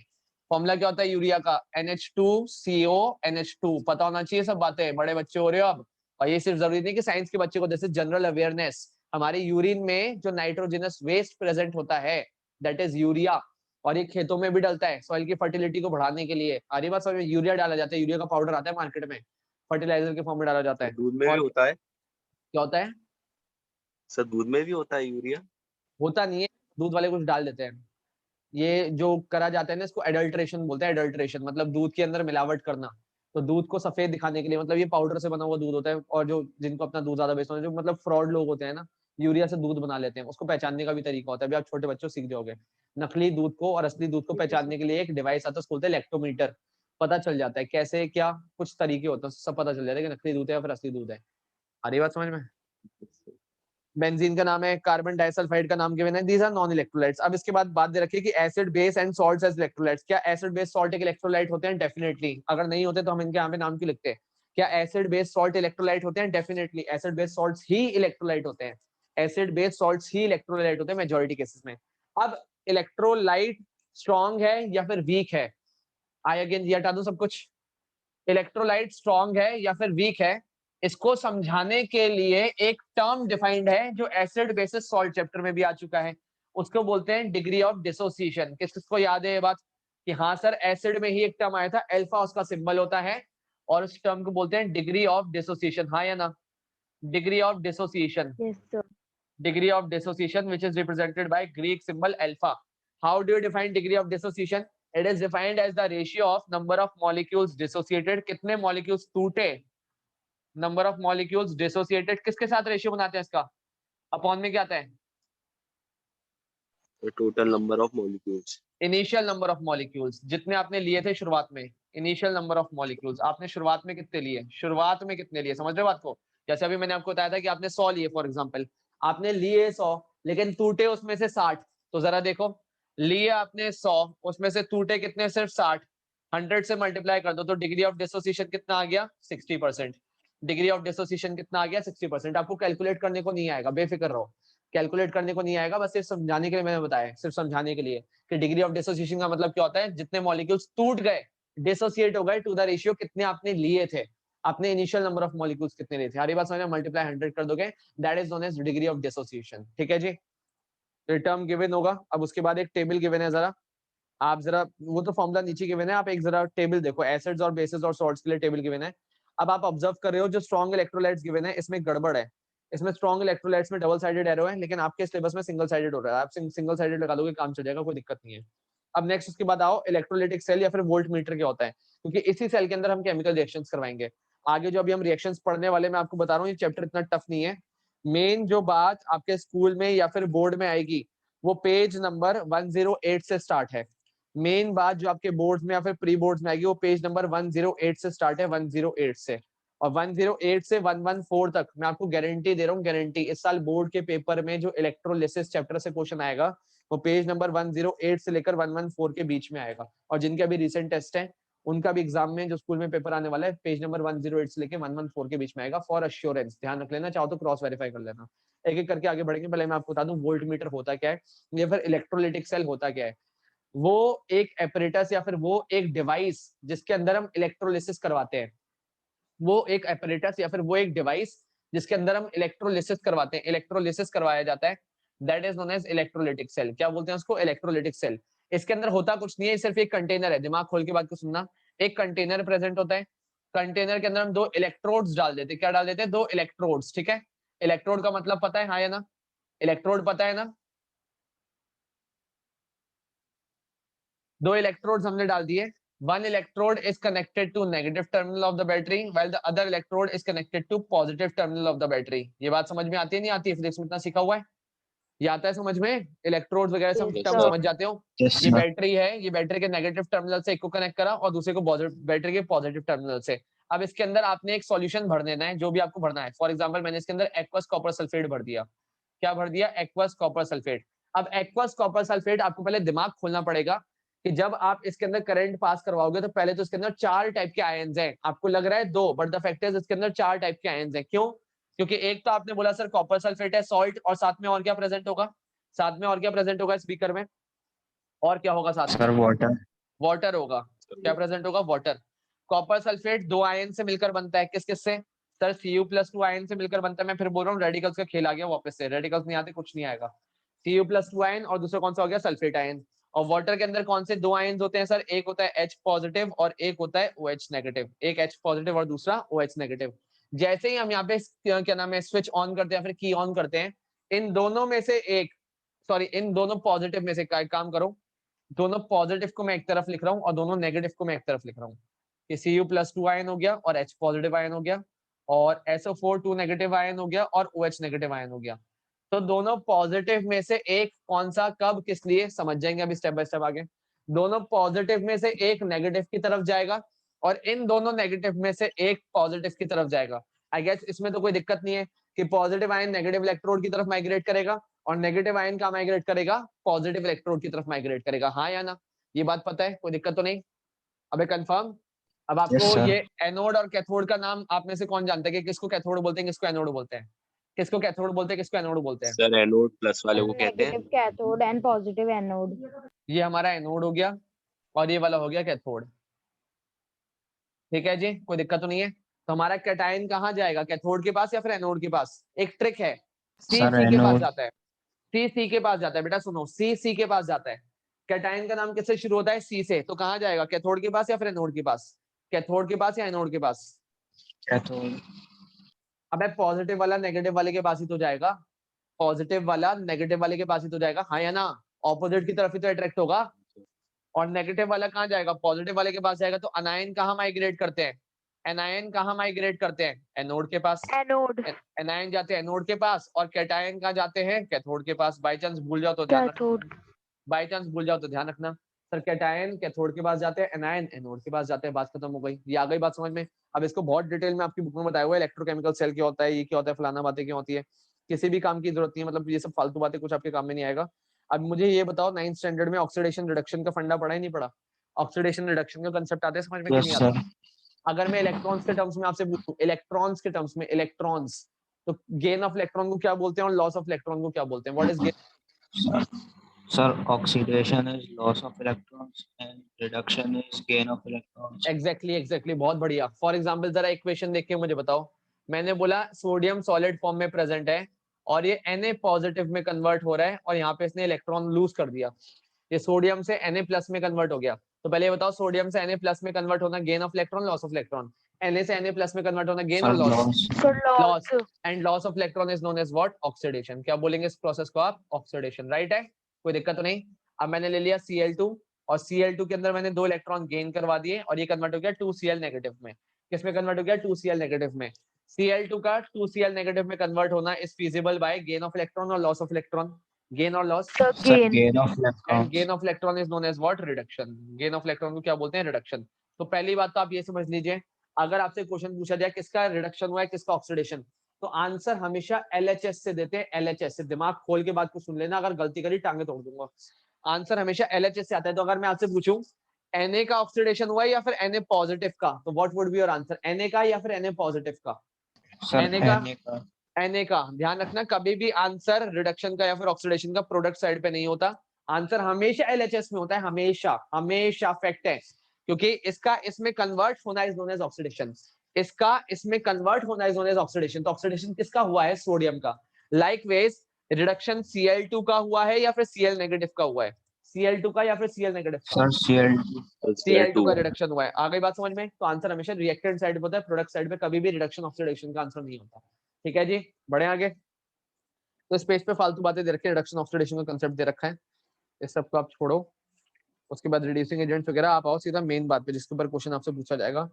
फॉर्मूला क्या होता है यूरिया का? NH2CO NH2। पता होना चाहिए सब बातें, बड़े बच्चे हो रहे हो अब। और ये सिर्फ जरूरी नहीं कि साइंस के बच्चे को, जैसे जनरल अवेयरनेस, हमारे यूरिन में जो नाइट्रोजनस वेस्ट प्रेजेंट होता है दैट इज यूरिया। और ये खेतों में भी डलता है सॉइल की फर्टिलिटी को बढ़ाने के लिए। आरी बात समझ में? यूरिया डाला जाता है, यूरिया का पाउडर आता है मार्केट में, फर्टिलाइजर के फॉर्म में डाला जाता सर है। दूध में भी और होता है। क्या होता है? सर दूध में भी होता है यूरिया। होता नहीं है, दूध वाले कुछ डाल देते हैं। ये जो करा जाता है ना, इसको एडल्ट्रेशन बोलते हैं। एडल्ट्रेशन मतलब दूध के अंदर मिलावट करना। तो दूध को सफेद दिखाने के लिए, मतलब ये पाउडर से बना हुआ दूध होता है। और जो जिनको अपना दूध ज्यादा बेचना होता है, जो मतलब फ्रॉड लोग होते हैं ना, यूरिया से दूध बना लेते हैं, उसको पहचानने का भी तरीका होता है, अभी आप छोटे बच्चों सीख जाओगे। नकली दूध को और असली दूध को पहचानने के लिए एक डिवाइस आता है, उसको बोलते हैं लैक्टोमीटर। पता चल जाता है कैसे क्या कुछ तरीके होते हैं, सब पता चल जाता है कि नकली दूध है या फिर असली दूध है। आ रही बात समझ में? बेंजीन का नाम है, कार्बन डाइसल्फाइड का नाम गिवन है, दीज आर नॉन इलेक्ट्रोलाइट्स। अब इसके बाद बात दे रखी है कि acid base and salts as electrolytes. क्या एसिड बेस सॉल्ट एक इलेक्ट्रोलाइट होते हैं? डेफिनेटली। अगर नहीं होते तो हम इनके यहाँ पे नाम क्यों लिखते हैं? क्या एसिड बेस सॉल्ट इलेक्ट्रोलाइट होते हैं? डेफिनेटली एसिड बेस सॉल्ट्स ही इलेक्ट्रोलाइट होते हैं। एसिड बेस सॉल्ट्स ही इलेक्ट्रोलाइट होते हैं मेजॉरिटी केसेस में। अब इलेक्ट्रोलाइट स्ट्रॉन्ग है या फिर वीक है? आई अगेन ये हटा दूं सब कुछ। इलेक्ट्रोलाइट स्ट्रॉन्ग है या फिर वीक है, इसको समझाने के लिए एक टर्म डिफाइंड है जो एसिड बेसिस सॉल्ट चैप्टर में भी आ चुका है, उसको बोलते हैं डिग्री ऑफ डिसोसिएशन। किस किसको याद है ये बात कि हाँ सर एसिड में ही एक टर्म आया था, अल्फा उसका सिंबल होता है, और उस टर्म को बोलते हैं डिग्री ऑफ डिसोसिएशन। हाँ या ना? Degree of dissociation, Yes, sir. degree of dissociation which is represented by Greek symbol alpha. How do you define degree of dissociation? It is defined as the ratio of number of molecules dissociated. कितने molecules टूटे, number of molecules dissociated, किसके साथ ratio बनाते हैं इसका? Upon में क्या आता है? Total number of molecules. Initial number of molecules, जितने आपने लिए थे शुरुआत में। इनिशियल नंबर ऑफ मॉलिक्यूल्स आपने शुरुआत में कितने लिए, शुरुआत में कितने लिए, समझ रहे हो बात को? जैसे अभी मैंने आपको बताया था कि आपने 100 लिए, फॉर एग्जांपल आपने लिए 100 लेकिन टूटे उसमें से 60, तो जरा देखो लिए आपने 100 उसमें से टूटे कितने, सिर्फ 60। 100 से मल्टीप्लाई कर दो तो डिग्री ऑफ डिसोसिएशन कितना आ गया? 60%। डिग्री ऑफ डिसोसिएशन कितना आ गया? 60%। आपको कैलकुलेट करने को नहीं आएगा, बेफिक्र रहो, कैलकुलेट करने को नहीं आएगा, बस सिर्फ समझाने के लिए मैंने बताया, सिर्फ समझाने के लिए कि डिग्री ऑफ डिसोसिएशन का मतलब क्या होता है, जितने मॉलिक्यूल्स टूट गए, डिसोसिएट हो गए, टू द रेशियो कितने आपने लिए थे, अपने इनिशियल नंबर ऑफ मॉलिक्यूल्स कितने लिए थे। हरी बात समझ में? मल्टीप्लाई 100 कर दोगे, that is known as degree of dissociation. ठीक है जी, तो टर्म गिवन होगा। अब उसके बाद एक टेबल गिवन है, जरा आप जरा वो तो फॉर्मूला नीचे गिवन है, आप एक जरा टेबल देखो, एसिड्स और बेसिस और सॉल्ट्स के लिए टेबल गिवन है। अब आप ऑब्जर्व कर रहे हो जो स्ट्रॉन्ग इलेक्ट्रोलाइट्स गिवन है इसमें गड़बड़ है, इसमें स्ट्रॉन्ग इलेक्ट्रोलाइट्स में डबल साइडेड एरो है, लेकिन आपके सिलेबस में सिंगल साइडेड हो रहा है, आप सिंगल साइडेड लगा दोगे काम चल जाएगा, कोई दिक्कत नहीं है। अब नेक्स्ट उसके बाद आओ इलेक्ट्रोलाइटिक सेल या फिर वोल्ट मीटर क्या होता है, क्योंकि इसी सेल के अंदर हम केमिकल रिएक्शंस करवाएंगे। आगे जो अभी हम रिएक्शंस पढ़ने वाले मैं आपको बता रहा हूँ, ये चैप्टर इतना टफ नहीं है। मेन जो बात आपके स्कूल में या फिर बोर्ड में आएगी वो पेज नंबर 108 से स्टार्ट है। मेन बात जो आपके बोर्ड में या फिर प्री बोर्ड में आएगी वो पेज नंबर 108 से स्टार्ट है, 108 से, और 108 से 114 तक मैं आपको गारंटी दे रहा हूँ, गारंटी इस साल बोर्ड के पेपर में जो इलेक्ट्रोलिसिस चैप्टर से क्वेश्चन आएगा वो पेज नंबर 108 से लेकर 114 के बीच में आएगा। और जिनके अभी रिसेंट टेस्ट है उनका भी एग्जाम में जो स्कूल में पेपर आने वाला है पेज नंबर 108 से लेकर 114 के बीच में आएगा, फॉर अश्योरेंस ध्यान रख लेना, चाहो तो क्रॉस वेरीफाई कर लेना। एक एक करके आगे बढ़ेंगे, पहले मैं आपको बता दूं वोल्ट मीटर होता क्या है या फिर इलेक्ट्रोलिटिक सेल होता क्या है। वो एक एपरेटस या फिर वो एक डिवाइस जिसके अंदर हम इलेक्ट्रोलिसिस करवाते हैं, वो एक एपरेटस या फिर वो एक डिवाइस जिसके अंदर हम इलेक्ट्रोलिसिस करवाते हैं, इलेक्ट्रोलिसिस करवाया जाता है, that is known as electrolytic cell. क्या बोलते हैं उसको? Electrolytic cell. इसके अंदर होता कुछ नहीं है, सिर्फ एक कंटेनर है, दिमाग खोल के बात को सुनना, एक कंटेनर प्रेजेंट होता है, कंटेनर के अंदर हम 2 इलेक्ट्रोड्स डाल देते हैं। क्या डाल देते हैं? 2 इलेक्ट्रोड्स। ठीक है, इलेक्ट्रोड का मतलब पता है हाँ या ना? इलेक्ट्रोड पता है ना? 2 इलेक्ट्रोड्स हमने डाल दिए, one electrode is connected to negative terminal of the battery while the other electrode is connected to positive terminal of the battery। ये बात समझ में आती है नहीं आती है? फिजिक्स में इतना सीखा हुआ है, ये आता है समझ में? इलेक्ट्रोड्स वगैरह सब Yes, टर्म sir. समझ जाते हो? Yes, ये sir. बैटरी है, ये बैटरी के नेगेटिव टर्मिनल से एक को कनेक्ट करा और दूसरे को बैटरी के पॉजिटिव टर्मिनल से। अब इसके अंदर आपने एक सॉल्यूशन भर देना है, जो भी आपको भरना है। फॉर एग्जांपल मैंने इसके अंदर एक्वस कॉपर सल्फेट भर दिया। क्या भर दिया? Aqueous copper sulphate. अब एक्वस कॉपर सल्फेट आपको पहले दिमाग खोलना पड़ेगा कि जब आप इसके अंदर करंट पास करवाओगे तो पहले तो इसके अंदर 4 टाइप के आयन्स हैं, आपको लग रहा है 2, बट द फैक्ट इज इसके अंदर 4 टाइप के आयन्स हैं। क्यों? क्योंकि एक तो आपने बोला सर कॉपर सल्फेट है, सॉल्ट, और साथ में और क्या प्रेजेंट होगा? साथ में और क्या प्रेजेंट होगा स्पीकर में? और क्या होगा साथ में? Sir, water. वाटर होगा। क्या प्रेजेंट होगा? वाटर। कॉपर सल्फेट 2 आयन से मिलकर बनता है, किस किस से? सर Cu+2 आयन से मिलकर बनता है। मैं फिर बोल रहा हूँ रेडिकल्स का खेल आ गया वापस से, रेडिकल्स नहीं आते कुछ नहीं आएगा। Cu+2 आयन और दूसरा कौन सा हो गया? Sulphate ion. और वाटर के अंदर कौन से 2 आयन्स होते हैं सर? एक होता है H पॉजिटिव और एक होता है OH नेगेटिव, एक H पॉजिटिव और दूसरा OH नेगेटिव। जैसे ही हम यहाँ पे क्या नाम है स्विच ऑन करते हैं फिर की ऑन करते हैं, इन दोनों में से एक, सॉरी इन दोनों पॉजिटिव में से काम करो, दोनों पॉजिटिव को मैं एक तरफ लिख रहा हूँ और दोनों नेगेटिव को मैं एक तरफ लिख रहा हूँ। ये Cu+2 आयन हो गया और H पॉजिटिव आयन हो गया, और SO4 2 नेगेटिव आयन हो गया और OH नेगेटिव आयन हो गया। तो दोनों पॉजिटिव में से एक कौन सा कब किस लिए समझ जाएंगे अभी स्टेप बाय स्टेप आगे। दोनों पॉजिटिव में से एक नेगेटिव की तरफ जाएगा और इन दोनों नेगेटिव में से एक पॉजिटिव की तरफ जाएगा। आई गेस इसमें तो कोई दिक्कत नहीं है कि पॉजिटिव आयन नेगेटिव इलेक्ट्रोड की तरफ माइग्रेट करेगा और नेगेटिव आयन का माइग्रेट करेगा पॉजिटिव इलेक्ट्रोड की तरफ माइग्रेट करेगा, हाँ या ना? ये बात पता है, कोई दिक्कत तो नहीं? अबे कंफर्म। अब यस आपको सर। ये एनोड और कैथोड का नाम आप में से कौन जानता है कि किसको कैथोड बोलते हैं किसको एनोड बोलते हैं? किसको कैथोड बोलते हैं किसको एनोड बोलते हैं? सर एनोड प्लस वाले को कहते हैं। Negative cathode and positive anode. ये हमारा एनोड हो गया और ये वाला हो गया कैथोड। ठीक है जी, कोई दिक्कत तो नहीं है? तो हमारा कैटायन कहाँ जाएगा, कैथोड के पास या फिर एनोड के पास? एक ट्रिक है, सी सर सी के पास एनोड। जाता है, सी सी के पास जाता है। बेटा सुनो, सी सी के पास जाता है। कैटायन का नाम किससे शुरू होता है? सी से। तो कहाँ जाएगा, कैथोड के पास या फिर एनोड के पास? कैथोड के पास या एनोड के पास? कैथोड। अबे पॉजिटिव वाला नेगेटिव वाले के पास ही तो जाएगा, पॉजिटिव वाला नेगेटिव वाले के पास ही तो जाएगा, हाँ या ना? ऑपोजिट की तरफ ही तो अट्रैक्ट होगा। और नेगेटिव वाला कहाँ जाएगा, पॉजिटिव वाले के पास जाएगा। तो अनायन कहाँ माइग्रेट करते हैं? एनायन कहाँ माइग्रेट करते हैं? एनोड के पास। एनोड। एनायन जाते हैं एनोड के पास और कैटायन कहाँ जाते हैं? कैथोड के पास। बाई चांस भूल जाओ तो ध्यान रखना, कैथोड। बाई चांस भूल जाओ तो ध्यान रखना। सर कैटायन कैथोड के पास जाते हैं, एनायन एनोड के पास जाते हैं, बात खत्म हो गई। ये आ गई बात समझ में? अब इसको बहुत डिटेल में आपकी बुक में बताया हुआ है, इलेक्ट्रोकेमिकल सेल क्या होता है, ये क्या होता है, फलाना बातें क्या होती है, किसी भी काम की जरूरत नहीं है, मतलब ये सब फालतू बातें कुछ आपके काम में नहीं आएगा। अब मुझे ये बताओ, 9th स्टैंडर्ड में ऑक्सीडेशन रिडक्शन का फंडा पढ़ा ही नहीं पढ़ा? ऑक्सीडेशन रिडक्शन का कंसेप्ट आते हैं समझ में कि यस नहीं आता? सर। अगर मैं इलेक्ट्रॉन्स के टर्म्स में आपसे पूछूं, इलेक्ट्रॉन्स के टर्म्स में, इलेक्ट्रॉन्स, तो गेन ऑफ इलेक्ट्रॉन को क्या बोलते हैं और लॉस ऑफ इलेक्ट्रॉन को क्या बोलते हैं? What is gain? Sir, oxidation is loss of electrons and reduction is gain of electrons. Exactly बहुत बढ़िया। फॉर एग्जाम्पल जरा इक्वेशन देख के मुझे बताओ, मैंने बोला सोडियम सॉलिड फॉर्म में प्रेजेंट है और ये Na पॉजिटिव में कन्वर्ट हो रहा है और यहाँ पे इसने इलेक्ट्रॉन लूज कर दिया, ये सोडियम से Na प्लस में कन्वर्ट हो गया। तो पहले ये बताओ, सोडियम से Na प्लस में कन्वर्ट होना gain of electron loss of electron? Na से Na प्लस में कन्वर्ट होना गेन Sir, और loss? loss. Loss. And loss of electron is known as what? Oxidation. क्या बोलेंगे इस प्रोसेस को आप? ऑक्सीडेशन, राइट है, कोई दिक्कत तो नहीं? अब मैंने ले लिया Cl2 और Cl2 के अंदर मैंने 2 इलेक्ट्रॉन गेन करवा दिए और ये कन्वर्ट हो गया 2Cl नेगेटिव में। किसमें कन्वर्ट हो गया? 2Cl नेगेटिव में। Cl2 का 2Cl नेगेटिव में कन्वर्ट होना is feasible by gain of electron और लॉस ऑफ इलेक्ट्रॉन। गेन और loss. Sir, gain. gain of and electrons. Gain of electron is known as what? Reduction. Gain of electron को क्या बोलते हैं? Reduction. तो पहली बात तो आप ये समझ लीजिए, अगर आपसे क्वेश्चन पूछा जाए किसका रिडक्शन हुआ है किसका ऑक्सीडेशन, तो आंसर हमेशा LHS से देते हैं, LHS से। दिमाग खोल के बात को सुन लेना, अगर गलती करी टांगे तोड़ दूंगा। आंसर हमेशा LHS से आता है। तो अगर मैं आपसे पूछूं Na का ऑक्सीडेशन हुआ है या फिर Na पॉजिटिव का, तो what would be your answer? Na का या फिर Na पॉजिटिव का? Sir, Na का। Na का. Na का। ध्यान रखना, कभी भी आंसर रिडक्शन का या फिर ऑक्सीडेशन का प्रोडक्ट साइड पे नहीं होता, आंसर हमेशा LHS में होता है, हमेशा हमेशा, फैक्ट है। क्योंकि इसका इसमें कन्वर्ट होना इज नोन एज ऑक्सीडेशन, इसका इसमें कन्वर्ट होना इज नोन एज ऑक्सीडेशन। तो ऑक्सीडेशन किसका हुआ है? सोडियम का। लाइकवाइज रिडक्शन Cl2 का हुआ है या फिर Cl नेगेटिव का हुआ है? Cl2 का या फिर Cl नेगेटिव का? Sir, Cl2. Cl2 का Cl2 रिडक्शन हुआ है। आ गई बात समझ में? तो आंसर हमेशा रिएक्टेंट साइड पे होता है, प्रोडक्ट साइड पे कभी भी रिडक्शन ऑक्सीडेशन का आंसर नहीं होता। ठीक है जी, बढ़े आगे। तो इस पेज पे फालतू बातें दे रखी है, रिडक्शन ऑक्सीडेशन का कांसेप्ट दे रखा है, इस सब को आप छोड़ो। उसके बाद रिड्यूसिंग एजेंट्स वगैरह, आप आओ सीधा मेन बात पे जिसके ऊपर क्वेश्चन आपसे पूछा जाएगा।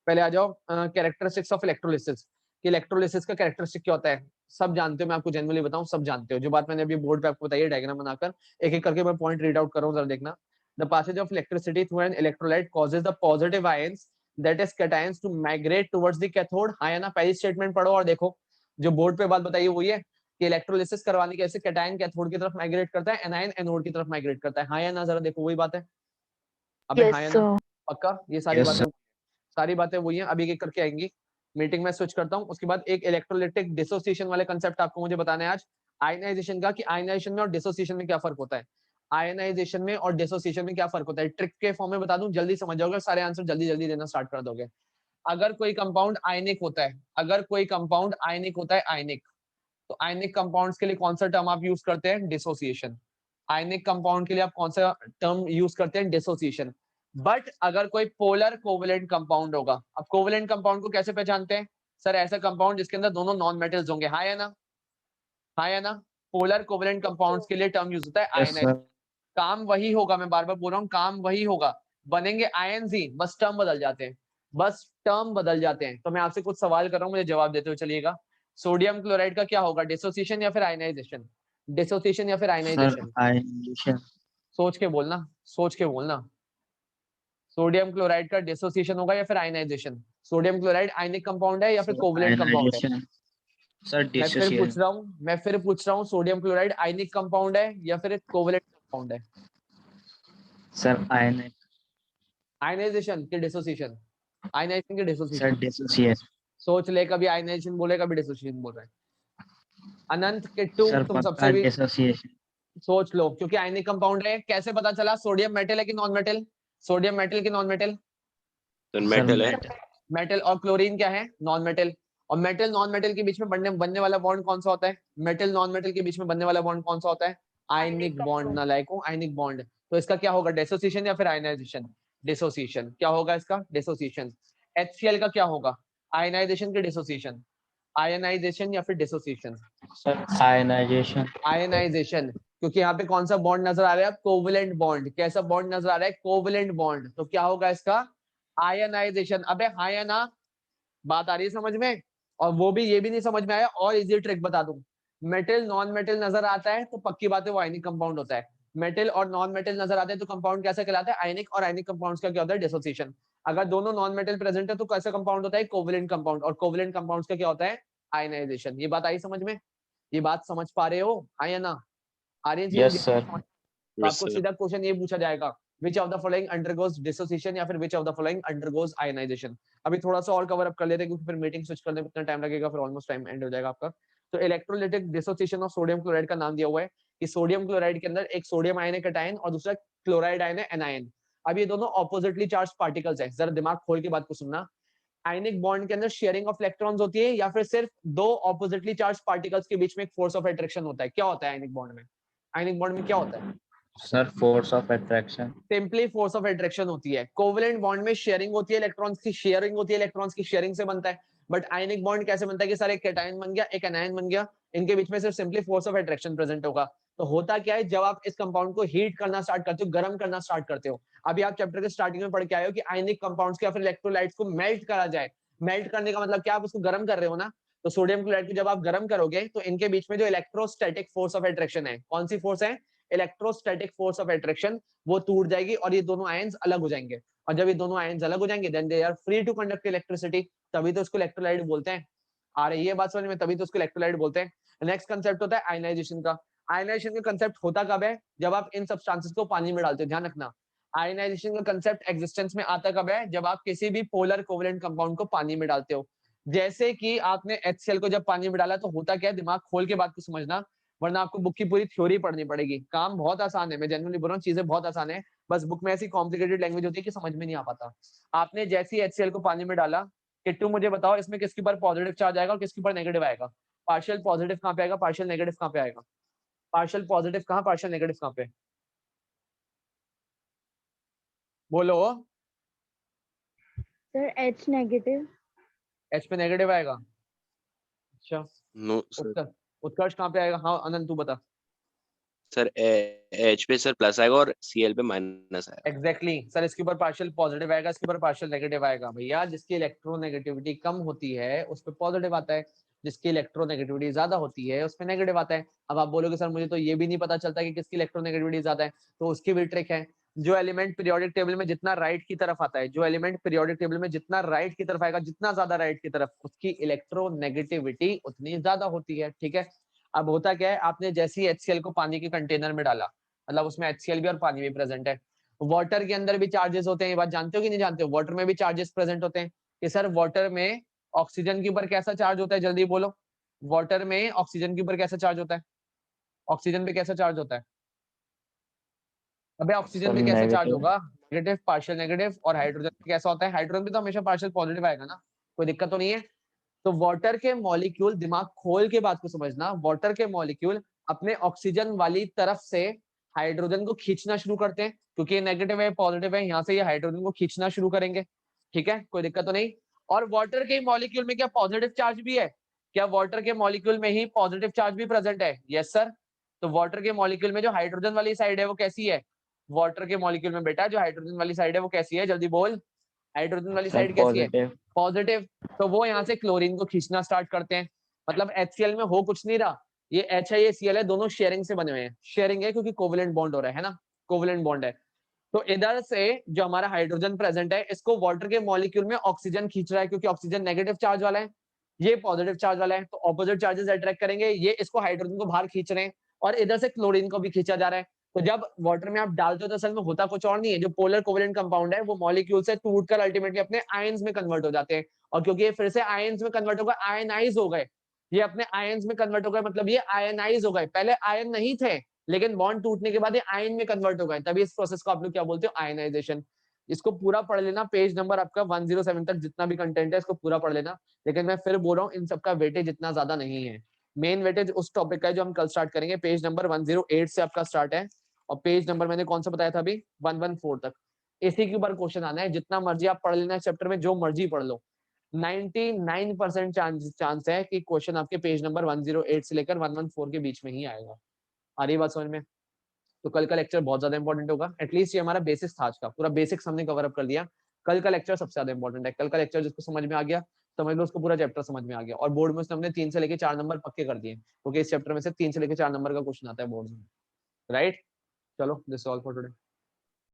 पहले आ जाओ कैरेक्टरिस्टिक्स ऑफ इलेक्ट्रोलिसिस, कि इलेक्ट्रोलिसिस का कैरेक्टरिस्टिक क्या होता है। सब जानते हो, मैं आपको जनरली बताऊं, सब जानते हो। जो बात मैंने अभी बोर्ड पे आपको बताई है डायग्राम बनाकर, एक एक करके मैं पॉइंट रीड आउट कर रहा हूं, जरा देखना। The passage of electricity through an electrolyte causes the positive ions, that is cations, to migrate towards the cathode। हाँ या ना? पहली स्टेटमेंट पढ़ो और देखो, जो बोर्ड पे बात बताई है वही है कि इलेक्ट्रोलिसिस करवाने के ऐसे कैटायन कैथोड की तरफ माइग्रेट करता है, एनायन एनोड की तरफ माइग्रेट करता है, हाँ या ना? जरा देखो, वही बात है। अबे हाँ या यस ना? सर। पक्का? ये सारी Yes, बातें, sir. सारी बातें वही हैं, अभी एक करके आएंगी। मीटिंग में स्विच करता हूँ। उसके बाद एक इलेक्ट्रोलिटिक डिसोसिएशन वाले कंसेप्ट आपको मुझे बताना है आज, आयनाइजेशन का, कि आयनाइजेशन में और डिसोसिएशन में क्या फर्क होता है। आयनाइजेशन में और डिसोसिएशन में क्या फर्क होता है, ट्रिक के फॉर्म में बता दूं, जल्दी समझ जाओगे, सारे आंसर जल्दी जल्दी देना स्टार्ट कर दोगे। अगर कोई कंपाउंड आयनिक होता है, अगर कोई कंपाउंड आयनिक होता है, आयनिक, तो आयनिक कंपाउंड्स के लिए कौन सा टर्म आप यूज करते हैं? डिसोसिएशन। आयनिक कंपाउंड के लिए आप कौन सा टर्म यूज करते हैं? डिसोसिएशन। बट अगर कोई पोलर कोवेलेंट कंपाउंड होगा, अब कोवेलेंट कंपाउंड को कैसे पहचानते हैं? सर ऐसा कंपाउंड जिसके अंदर दोनों नॉन मेटल्स होंगे, हाँ या ना? हाँ या ना? पोलर कोवेलेंट कंपाउंड्स के लिए टर्म यूज होता है Yes, आयनाइज। sir. काम वही होगा, मैं बार बार बोल रहा हूँ, काम वही होगा, बनेंगे आयन्स ही, बस टर्म बदल जाते हैं, बस टर्म बदल जाते हैं। तो मैं आपसे कुछ सवाल कर रहा हूँ, मुझे जवाब देते हुए चलिएगा। सोडियम क्लोराइड का क्या होगा, डिसोसिएशन या फिर आयनाइजेशन, डिसोसिएशन या फिर सर आयनाइजेशन, आयनाइजेशन। सोच के बोलना, सोच के बोलना। सोडियम क्लोराइड का डिसोसिएशन होगा या फिर ionization, sodium chloride ionic compound है या फिर सर कोवलेंट कंपाउंड है। आयनाइजेशन। सर मैं फिर पूछ रहा हूँ सोडियम क्लोराइड आयनिक कंपाउंड है या फिर कोवलेंट कंपाउंड है। सर आयनाइजेशन के डिसोसिएशन, आयनाइजेशन के सर डिसोसिएशन, डिसोसिएशन। सोच ले, कभी आयनाइजेशन बोले कभी डिसोसिएशन बोल रहे हैं। अनंत किट्टू सर तुम पक्का सबसे भी डिसोसिएशन। सोच लो, क्योंकि आयनिक कंपाउंड है। कैसे पता चला, सोडियम मेटल है कि नॉन मेटल, सोडियम मेटल की नॉन मेटल, तो सर मेटल है। मेटल। मेटल। और क्लोरीन क्या है, नॉन मेटल। और मेटल नॉन मेटल के बीच में बनने वाला बॉन्ड कौन सा होता है, मेटल नॉन मेटल के बीच में बनने वाला बॉन्ड कौन सा होता है, आयनिक बॉन्ड। नालायकों, ionic bond. तो इसका क्या होगा, डिसोसिएशन या फिर आयनाइजेशन, डिसोसिएशन। क्या होगा इसका, डिसोसिएशन। HCl का क्या होगा, आयनाइजेशन के डिसोसिएशन, आयनाइजेशन या फिर डिसोसिएशन, सर आयनाइजेशन। आयनाइजेशन। क्योंकि यहाँ पे कौन सा बॉन्ड नजर आ रहा है, कोवलेंट बॉन्ड। कैसा बॉन्ड नजर आ रहा है, कोवलेंट बॉन्ड। तो क्या होगा इसका, आयनाइजेशन। अबे हाँ या ना, बात आ रही है समझ में। और वो भी, ये भी नहीं समझ में आया, और इजी ट्रिक बता दूं। मेटल नॉन मेटल नजर आता है तो पक्की बात है वो आयनिक कंपाउंड होता है। मेटल और नॉन मेटल नजर आते हैं तो कंपाउंड कैसा कहलाता है, आयनिक। और आयनिक कंपाउंड्स का क्या होता है, डिसोसिएशन। अगर दोनों नॉन मेटल प्रेजेंट है तो कैसा कंपाउंड होता है, कोवलेंट कंपाउंड। और कोवलेंट कंपाउंड्स का क्या होता है, आयनाइजेशन। ये बात आई समझ में, ये बात समझ पा रहे हो, हाँ या ना, आ रही है चीजें यस दिमाग सर। में समझ? तो यस आपको सर। सीधा क्वेश्चन ये पूछा जाएगा, which of the following undergoes dissociation या फिर which of the following undergoes ionization. अभी थोड़ा सा और कवर अप कर लेते हैं क्योंकि फिर मीटिंग स्विच करने में इतना टाइम लगेगा, फिर ऑलमोस्ट टाइम एंड हो जाएगा आपका। तो electrolytic dissociation of sodium chloride का नाम दिया हुआ है कि सोडियम क्लोराइड के अंदर एक सोडियम आयन है कैटायन और दूसरा क्लोराइड आयन है एनायन। अब ये दोनों ऑपोजिटली चार्ज पार्टिकल्स है। जरा दिमाग खोल के बात को सुनना, आयनिक बॉन्ड के अंदर शेयरिंग ऑफ इलेक्ट्रॉन्स होती है या फिर सिर्फ दो ऑपोजिटली चार्ज पार्टिकल्स के बीच में एक फोर्स ऑफ अट्रैक्शन होता है। क्या होता है आयनिक बॉन्ड में, आयनिक बॉन्ड में क्या होता है, sir force of attraction. Simply force of attraction होती है। कोवलेंट बॉन्ड में शेयरिंग होती है, इलेक्ट्रॉन्स की शेयरिंग होती है, इलेक्ट्रॉन्स की शेयरिंग से बनता है। बट आयनिक बॉन्ड कैसे बनता है कि सर एक कैटायन बन गया एक एनायन बन गया, इनके बीच में सिर्फ simply force of attraction present होगा। तो होता क्या है, जब आप इस कंपाउंड को हीट करना स्टार्ट करते हो, गर्म करना स्टार्ट करते हो। अभी आप चैप्टर के स्टार्टिंग में पढ़ के आए हो कि आयनिक कंपाउंड्स के या फिर इलेक्ट्रोलाइट्स को मेल्ट करा जाए। मेल्ट करने का मतलब क्या, आप उसको गर्म कर रहे हो ना। तो सोडियम क्लोराइड को जब आप गर्म करोगे तो इनके बीच में जो इलेक्ट्रोस्टैटिक फोर्स ऑफ अट्रैक्शन है, कौन सी फोर्स है, इलेक्ट्रोस्टैटिक फोर्स ऑफ अट्रैक्शन, वो टूट जाएगी और ये दोनों आयंस अलग हो जाएंगे। और जब ये दोनों आयंस अलग हो जाएंगे then they are free to conduct electricity, तभी तो इसको इलेक्ट्रोलाइट बोलते हैं। आ रही है बात समझ में, तभी तो इसको इलेक्ट्रोलाइट बोलते हैं। नेक्स्ट कंसेप्ट होता है आयनाइजेशन का। आयनाइजेशन का कंसेप्ट होता कब है, जब आप इन सब्सटेंसेस को पानी में डालते हो। ध्यान रखना, आयनाइजेशन का कंसेप्ट एग्जिस्टेंस में आता कब है, जब आप किसी भी पोलर कोवलेंट कंपाउंड को पानी में डालते हो। जैसे कि आपने HCl को जब पानी में डाला तो होता क्या है, दिमाग खोल के बात को समझना, वरना आपको बुक की पूरी थ्योरी पढ़नी पड़ेगी। काम बहुत आसान है, मैं जनरली बोल रहा हूँ, चीजें बहुत आसान है, बस बुक में ऐसी कॉम्प्लिकेटेड लैंग्वेज होती है कि समझ में नहीं आ पाता। आपने जैसे ही HCl को पानी में डाला, किट्टू मुझे बताओ इसमें किसके ऊपर पॉजिटिव चार्ज आएगा और किसके ऊपर नेगेटिव आएगा, पार्शियल पॉजिटिव कहाँ पे आएगा, पार्शियल नेगेटिव कहाँ पे आएगा, पार्शियल पॉजिटिव कहाँ, पार्शियल नेगेटिव कहाँ पे, बोलो। Sir H negative. H पे नेगेटिव आएगा, अच्छा। No sir. उत्कर्ष, उत्कर्ष कहाँ पे आएगा, हाँ अनंत तू बता। सर एच पे सर प्लस आएगा और सीएल पे माइनस आएगा। एग्जैक्टली सर, इसके ऊपर पार्शियल पॉजिटिव आएगा, इसके ऊपर पार्शियल नेगेटिव आएगा। भैया जिसकी इलेक्ट्रोनेगेटिविटी कम होती है उस पर पॉजिटिव आता है, जिसकी इलेक्ट्रोनेगेटिविटी ज्यादा होती है उस पर नेगेटिव आता है। अब आप बोलोगे सर मुझे तो ये भी नहीं पता चलता कि किसकी इलेक्ट्रोनेगेटिविटी ज्यादा है, तो उसकी भी ट्रिक है। जो एलिमेंट पीरियोडिक टेबल में जितना राइट की तरफ आता है, जो एलिमेंट पीरियोडिक टेबल में जितना राइट की तरफ आएगा, जितना ज्यादा राइट की तरफ, उसकी इलेक्ट्रोनेगेटिविटी उतनी ज्यादा होती है। ठीक है, अब होता क्या है, आपने जैसे ही HCl को पानी के कंटेनर में डाला, मतलब उसमें HCl भी और पानी भी प्रेजेंट है। वाटर के अंदर भी चार्जेस होते हैं, ये बात जानते हो कि नहीं जानते हो, वाटर में भी चार्जेस प्रेजेंट होते हैं। कि सर वाटर में ऑक्सीजन के ऊपर कैसा चार्ज होता है, जल्दी बोलो। वाटर में ऑक्सीजन के ऊपर कैसा चार्ज होता है, ऑक्सीजन पे कैसा चार्ज होता है, अबे ऑक्सीजन सर पे कैसा चार्ज नेगेटिव। होगा, नेगेटिव, पार्शियल नेगेटिव। और हाइड्रोजन पे कैसा होता है, हाइड्रोजन पे तो हमेशा पार्शियल पॉजिटिव आएगा ना, कोई दिक्कत तो नहीं है। तो वाटर के मॉलिक्यूल, दिमाग खोल के बात को समझना, वाटर के मॉलिक्यूल अपने ऑक्सीजन वाली तरफ से हाइड्रोजन को खींचना शुरू करते हैं, क्योंकि ये नेगेटिव है पॉजिटिव है, यहाँ से ये हाइड्रोजन को खींचना शुरू करेंगे। ठीक है, कोई दिक्कत तो नहीं। और वाटर के मॉलिक्यूल में क्या पॉजिटिव चार्ज भी है, क्या वाटर के मॉलिक्यूल में ही पॉजिटिव चार्ज भी प्रेजेंट है, यस सर। तो वाटर के मॉलिक्यूल में जो हाइड्रोजन वाली साइड है वो कैसी है, वाटर के मॉलिक्यूल में बेटा जो हाइड्रोजन वाली साइड है वो कैसी है, जल्दी बोल, हाइड्रोजन वाली सर साइड कैसी है, पॉजिटिव। पॉजिटिव। तो वो यहाँ से क्लोरीन को खींचना स्टार्ट करते हैं। मतलब HCl में हो कुछ नहीं रहा, ये H है ये Cl है, दोनों शेयरिंग से बने हुए हैं। शेयरिंग है क्योंकि कोवेलेंट बॉन्ड हो रहा है ना, कोवेलेंट बॉन्ड है। तो इधर से जो हमारा हाइड्रोजन प्रेजेंट है, इसको वाटर के मॉलिक्यूल में ऑक्सीजन खींच रहा है, क्योंकि ऑक्सीजन नेगेटिव चार्ज वाला है, ये पॉजिटिव चार्ज वाला है, तो ऑपोजिट चार्जेस अट्रैक्ट करेंगे, ये इसको हाइड्रोजन को बाहर खींच रहे हैं, और इधर से क्लोरीन को भी खींचा जा रहा है। तो जब वाटर में आप डालते हो तो असल में होता कुछ और नहीं है, जो पोलर कोवेलेंट कंपाउंड है वो मॉलिक्यूल से टूटकर अल्टीमेटली अपने आयंस में कन्वर्ट हो जाते हैं, और क्योंकि ये फिर से आयंस में कन्वर्ट हो गए, आयनाइज हो गए, ये अपने आयंस में कन्वर्ट हो गए, मतलब ये आयनाइज हो गए, पहले आयन नहीं थे लेकिन बॉन्ड टूटने के बाद ये आयन में कन्वर्ट हो गए, तभी इस प्रोसेस को आप लोग क्या बोलते हो, आयनाइजेशन। इसको पूरा पढ़ लेना, पेज नंबर आपका 107 तक जितना भी कंटेंट है इसको पूरा पढ़ लेना, लेकिन मैं फिर बोल रहा हूँ इन सबका वेटेज इतना ज्यादा नहीं है। मेन वेटेज उस टॉपिक का है जो हम कल स्टार्ट करेंगे, पेज नंबर 108 से आपका स्टार्ट है, और पेज नंबर मैंने कौन सा बताया था अभी, 114 तक। इसी के ऊपर क्वेश्चन आना है, जितना मर्जी आप पढ़ लेना चैप्टर में, जो मर्जी पढ़ लो, 99% चांस है कि क्वेश्चन आपके पेज नंबर 108 से लेकर 114 के बीच में ही आएगा। आ रही बात समझ में? तो कल का लेक्चर बहुत ज्यादा इंपॉर्टेंट होगा, एटलीस्ट ये हमारा बेसिक्स था आज का, पूरा बेसिक्स हमने कवर अप कर दिया। कल का लेक्चर सबसे ज्यादा इंपॉर्टेंट है, कल का लेक्चर जिसको समझ में आ गया समझ लो उसको पूरा चैप्टर समझ में आ गया, और बोर्ड में उसने हमने 3 से लेकर 4 नंबर पक्के कर दिए, क्योंकि इस चैप्टर में से 3 से लेकर 4 नंबर का क्वेश्चन आता है बोर्ड में, राइट? चलो, दिस ऑल फॉर टुडे।